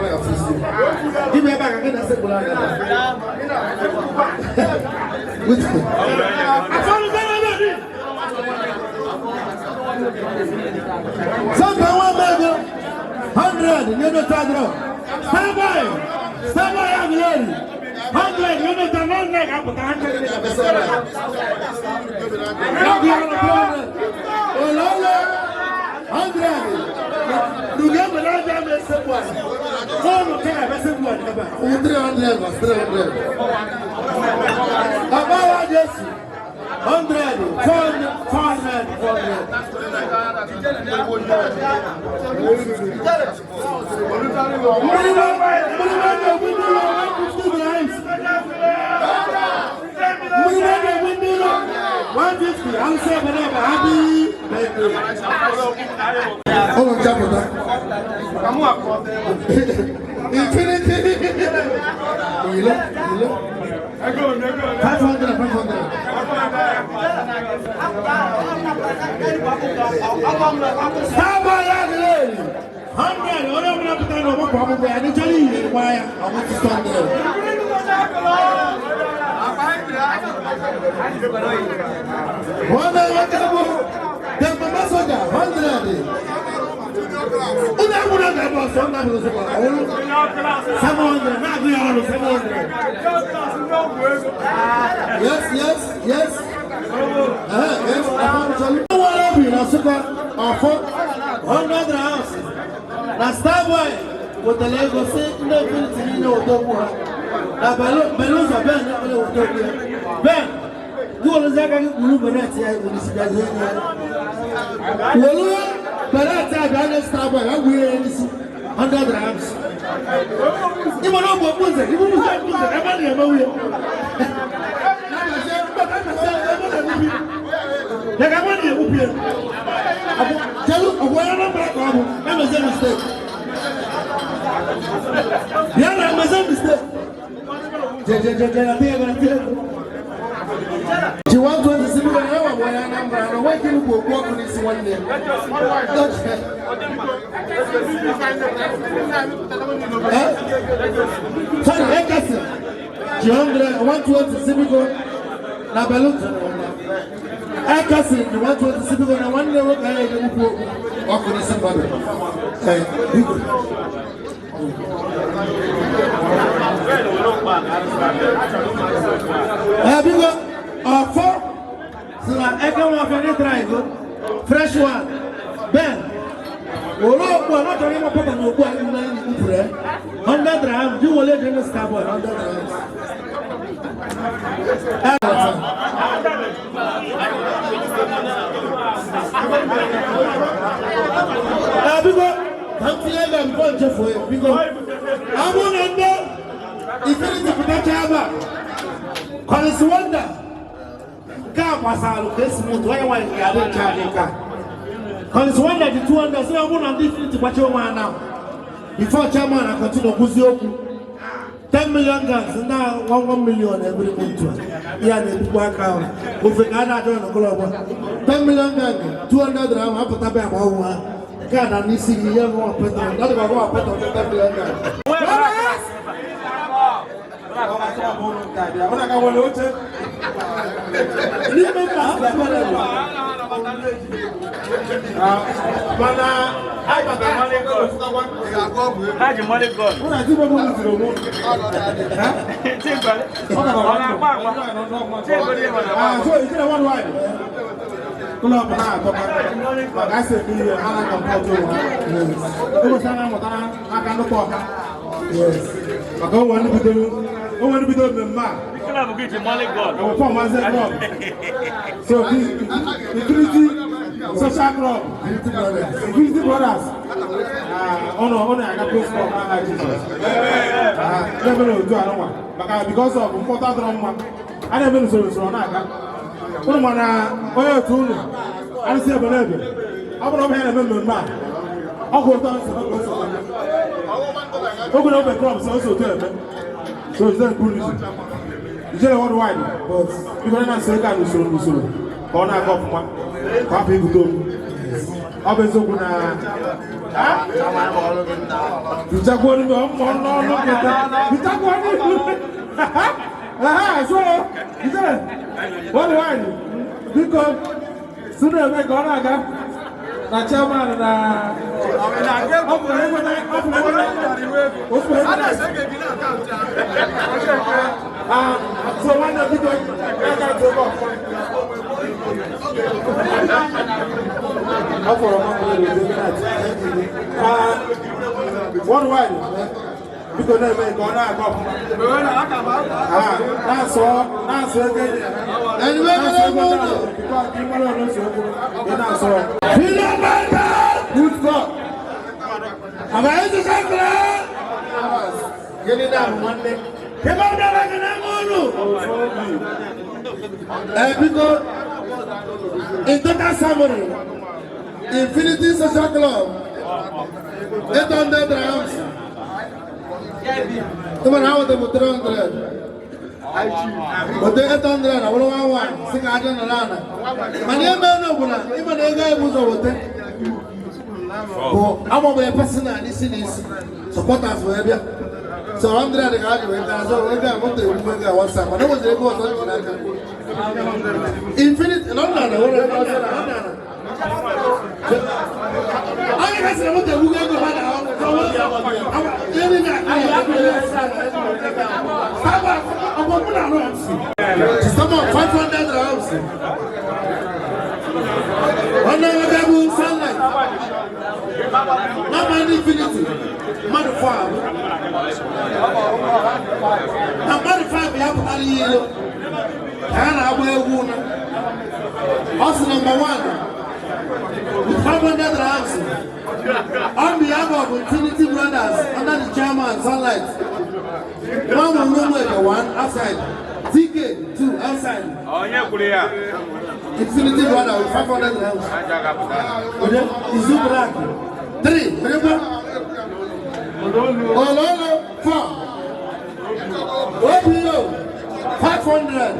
Give me back again. I said, Sometimes 100, you know, stand by, I'm ready. 100, you know, the one leg up with 100. You get the last time I said one. Oh, okay, I said one. 300 was 300. About this. 100, 400, 400. I'm saying whatever, happy. Hold on, jump on that. Infinity. You look. 500. Yes. Now Starboy with the Lagos State, no ability, no double. Now Belusa Ben, you will Zaga Rubenetti when this guy here. But that's a Starboy, I will 100 grams. You will not go with it, you will not go with it. Like I want you to tell you where I'm black. I'm a mistake. Yeah, I'm a mistake. You want to see me where I'm why can you walk on this one day? I want to see me go. Now, I can see you want to see people and one day walk on this somebody. Fresh one. Ben. Not 100 grams. You will let them stop 100 grams. Come to them for you because I want to know if it is the Pachaba. Call us wonder. Car was out this smooth way when you are charging car. Call us wonder the 200. So I want to different to what you want now. Before Chairman, I continue to Kuzioku. 10 million guns, now 1 million every month. Yeah, they work out. If we can't join the club, 10 million guns, 200 grams, I put up about God, I need to see you more petrol. Not about more petrol, 10 million guns. Yes. who want to be done the man. Our form as a club. So Infinity Social Club. Infinity Brothers. Honor, I got post for Jesus. Never know do I don't want. Because of important drama, I never know so I got. One man, oil tool. I see a believer. I will not have a man. I'll go down to open up a club, also tell them. So it's not good. It's just one wine, but you don't say that you should. Or not go for happy to do. I'll be so good. You just want to go on, no, you just want to so, you said, what wine? Because sooner or later, I got. Na chairman na so one of the one wine because they make on our cup. That's all. Good God. Am I in the circle? Get it down one day. Come on down like an because in total summary, Infinity Social Club, 800 dirhams. Come on, how are the 300? But the 800, I will want 600 lana. My name is Nobuna, even a guy who's over there. I'm a person and this is supporters for Abia. So I'm there to go with us. So we're going to what's up. I know what's able to Infinite, no, I guess I want to go some 500 rounds. One sunlight. Not Infinity. Mother farm. Now, Mother farm, we have a year. And I will wound. Also, number one. With 500 rounds. On behalf of Infinity Brothers, under the chairman, Sunlight. One will room like one outside. TK, two outside. Oh, yeah, Kulia. Infinity Brother with 500 rounds. Is it black? 3, remember? Ololo, 4. OPO, 500.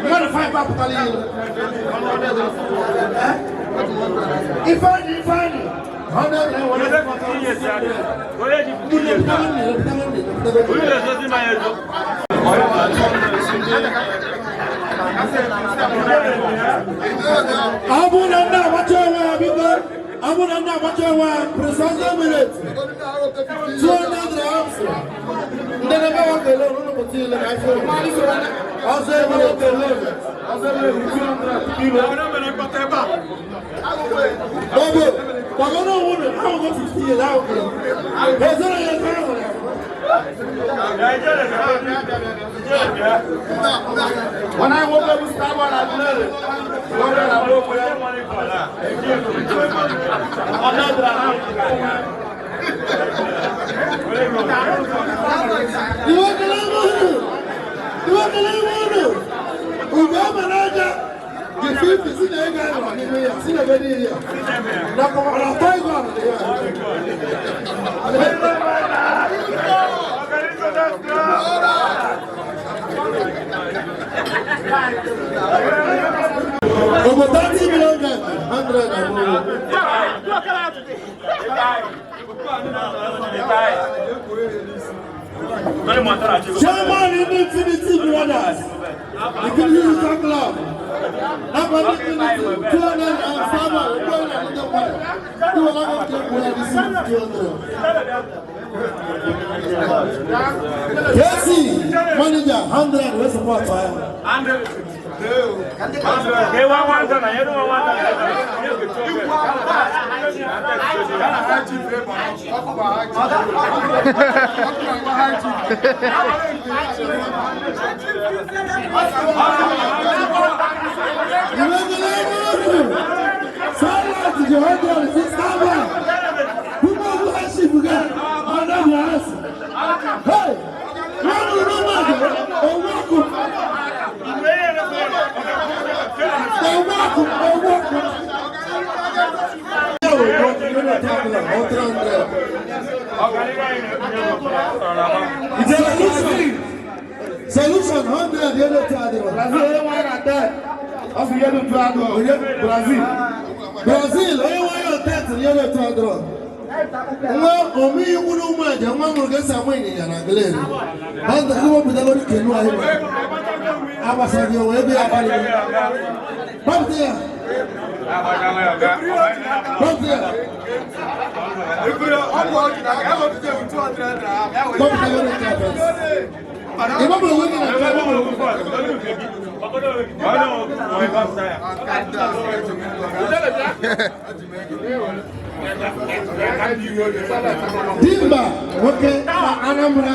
You got a 5 up to If I 100 precisely minute. 200 grams. Then I go to the loan of the iPhone. I'll say, when I woke up with someone, I learned it. Over 30 million, 100 Chairman in Infinity Brothers, Infinity Social Club. Now, Casey, manager, 100, where's the part? 100. Solution 100 the other Brazil, one at that. Of the other Brazil, one at that, the other well, Omi, you wouldn't mind, and one will get some winning and a glare. And the come up with a lot of canoe. I was on your way, up there. Up there. Remember looking at Dimba, okay, Anambra.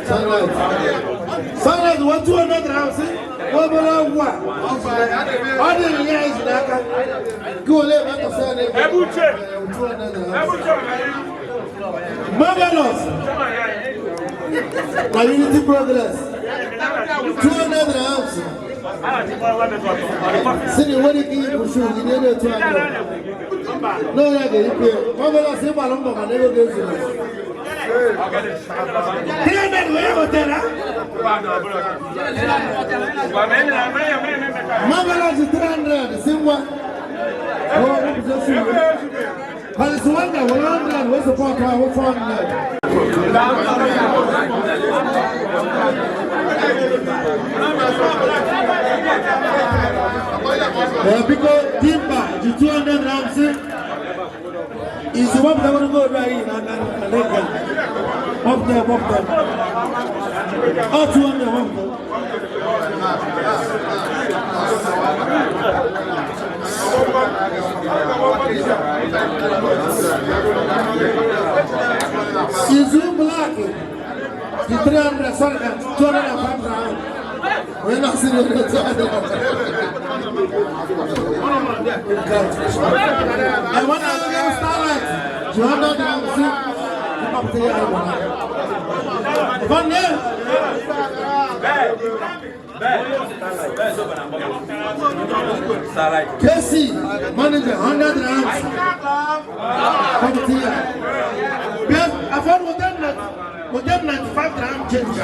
Hello. Sunlight, what 200 house? What about what? I didn't realize that. Go live at the Sunday. Marvelous. Community progress. 200 house. Sini wani ki kushu ni ne 200. No ya ge ipe. Marvelous e ba lo mo ma ne go ge zulu. Marvelous 300, Simba. But it's 100, what's the point? Because Timba, the 200 grams is the one that want to go right in and up there. All 200 of them. Is you black? The 300, sorry, 205 rounds. We're not seeing it. I want to get starlight. 200 rounds. Up to the one name. Casey, manager, 100 rounds. Come to here. I found with them 95 rounds change.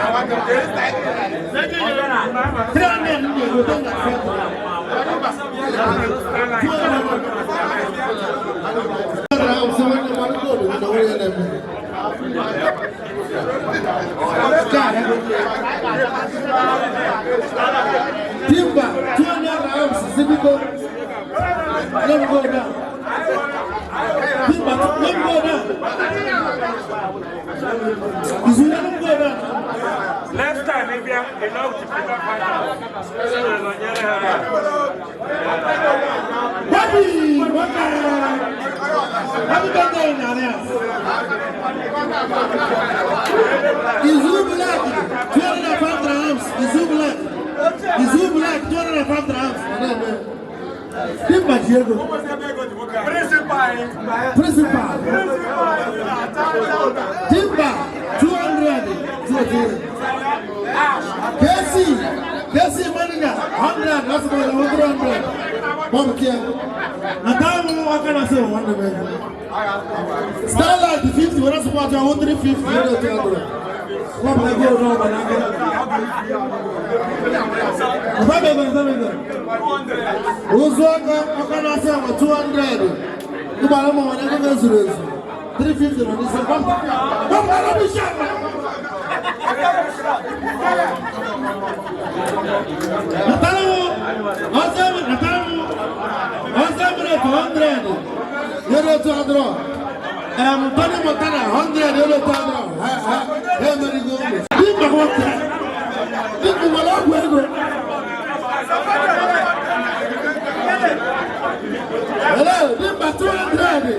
300 with them 95 rounds. So when you want to go, you know where you're Timba, 200 rounds, Zibico. Let me go down. Timba, let me go down. Is you let me go down? Last time, maybe I'm enough to pick up my house. Happy birthday, Nana. Is you black? 205 rounds. Is you black? Is you black? 205 rounds. Timba, Diego. Principal. Timba. Kesi manager 100. That's about 100. Mom here. Natamu wakana say 100. Starlight 50. We're not supposed to 150. What will I go wrong? Uzuaka wakana say 200. Kubalama wanaka gazuru. 350 on this one. Natamu 200. Euro 200. Tony Montana 100 euro 200. Hey, very good. Dimba wote. Dimba wala kwego. Hello, Dimba 200.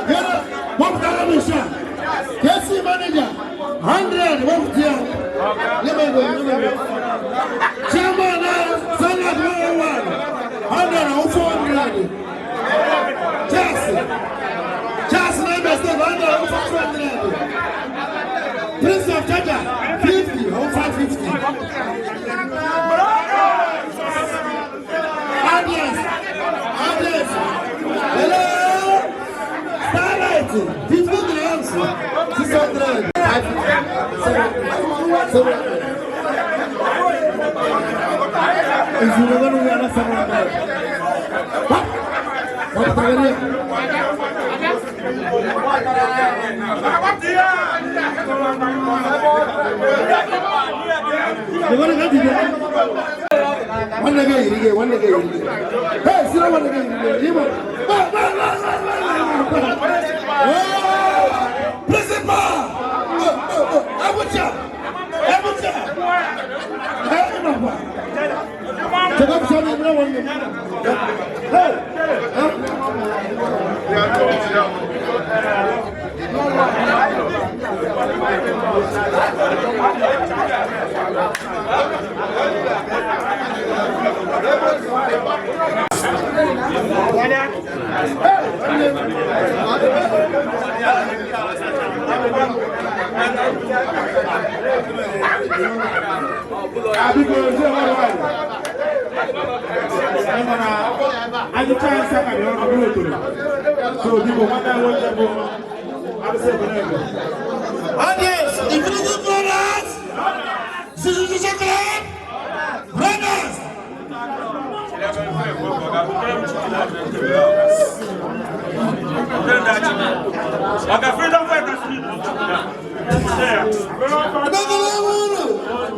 Euro Montana Misha. Kesi manager 100. What here? Let me go. Chairman Salad 101. 100 or 400. Just number 700 or 400. Prince of Jaja 50 or 550. Audience. Hello. Starlight 50 grams. 600. 700. If you never know where 700. What? What are you? One again. Hey, see one again. Principal! Abuja! Check up some of the one. Hey! Audience, Infinity Brothers, Suzuki Chocolate, Brothers. Okay, freedom fighters.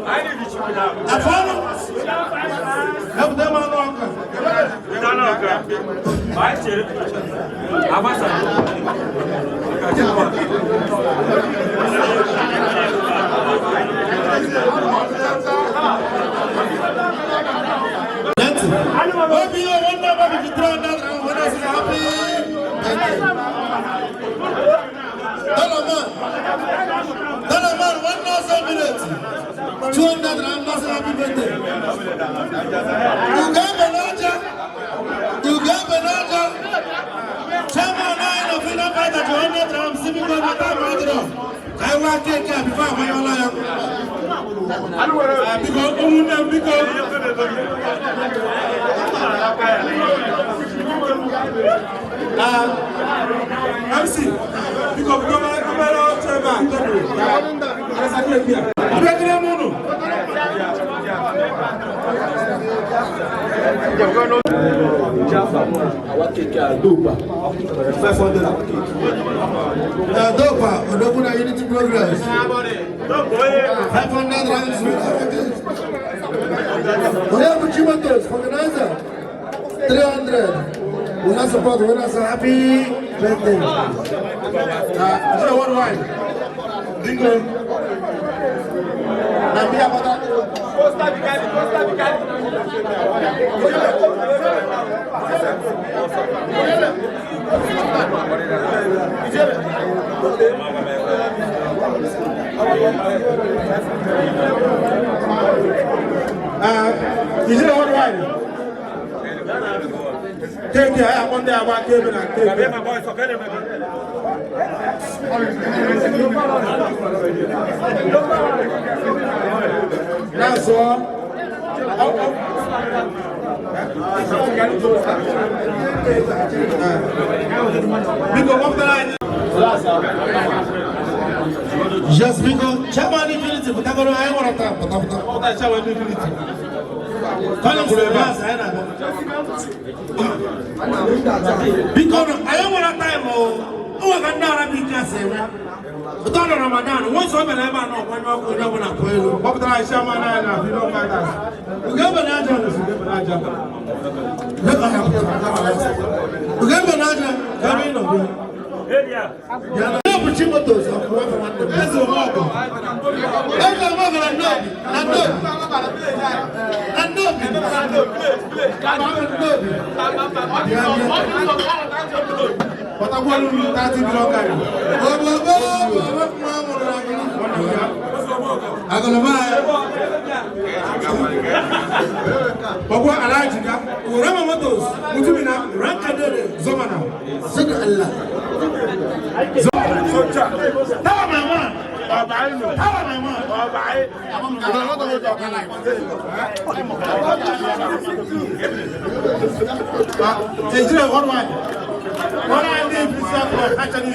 I need to check it out. I follow. Help them along. Hope you one number if you throw that when I say happy. Dalaman, 1,000 minutes. 200 rand, happy birthday. You gave Benaja. Chairman, I know if you don't buy that 200 rand, Civic on the time. I want to take care before my life. MC, because Dopa, Odoguna Unity Progress. 500 rounds. Whatever Chimatos, organizer. 300. We have support. We have happy birthday. What wine? Dingo. Nambia bata. Costa Vicari. Is it what wine? Take care. I want to have a table and table. Yes, sir. Yes, because Chairman Infinity, but I'm going to want to talk about Chairman Infinity. Because I don't want to time. Oh, I got not a big class. But on Ramadan, once over there, I know when you're going to pray. What did I say, man? You don't find us. You give an agent. You give an agent. But I want to start in I'm going to buy Papa Alajiga, Rama Matos, Mutumina, Rankadere, Zomana, Saka Allah. Tell my man, tell my man, what I did is actually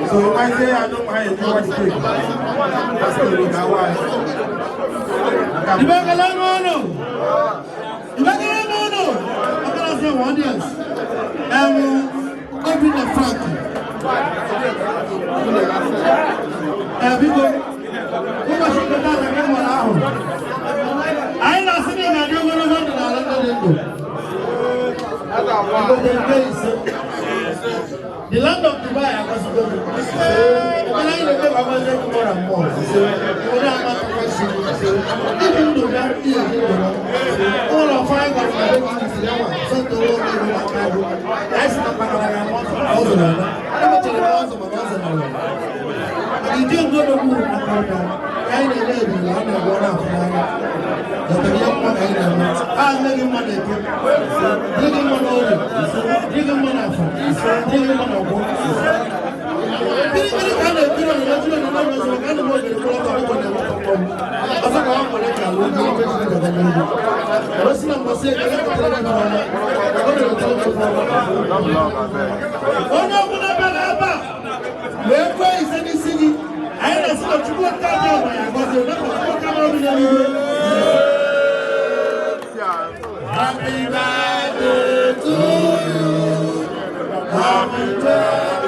So I say I don't mind if you want to take. That's the reason why. You make a lot of money. You make a lot of money. I'm going to say one yes. Open the front. Because I know something I don't want to the land of Dubai, I was going to when I live, I was going more and more. Even though that all of five of my sent the world I said, I didn't go to move. I didn't go I'm making money. Drinking money. Drinking money. Drinking money. Happy birthday to you. Happy birthday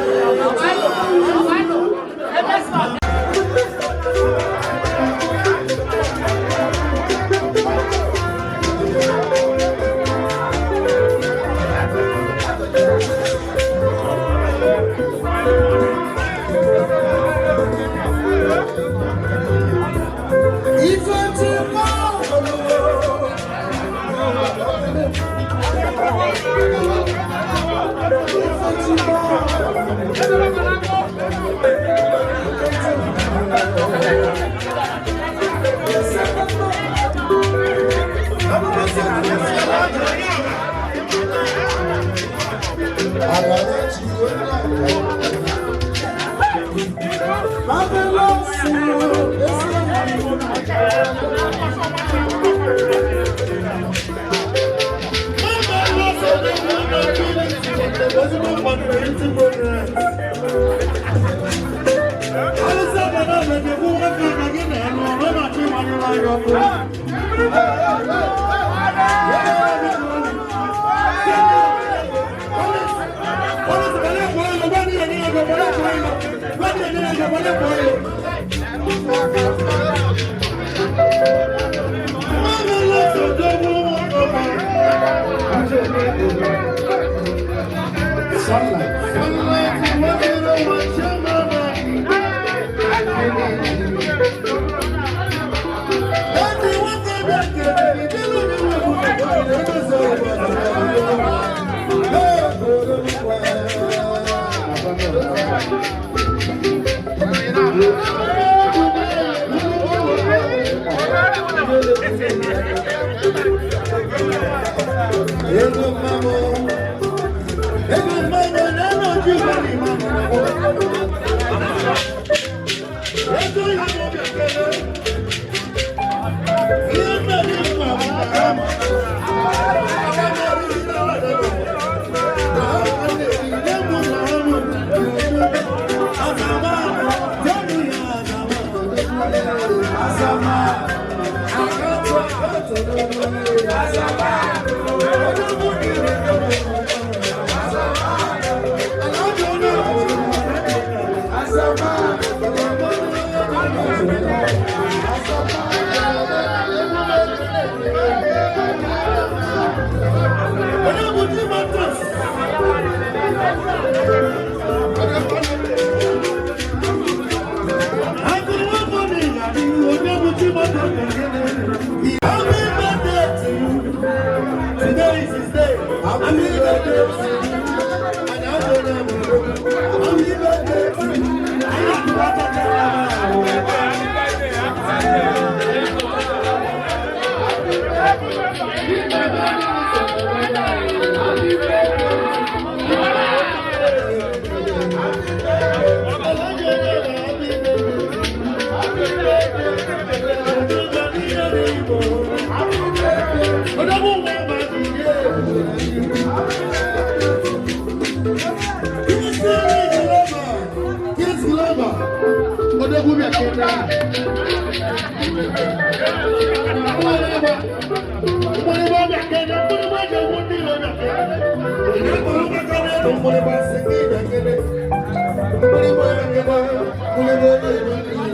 Thank you.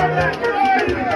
Thank you.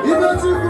Even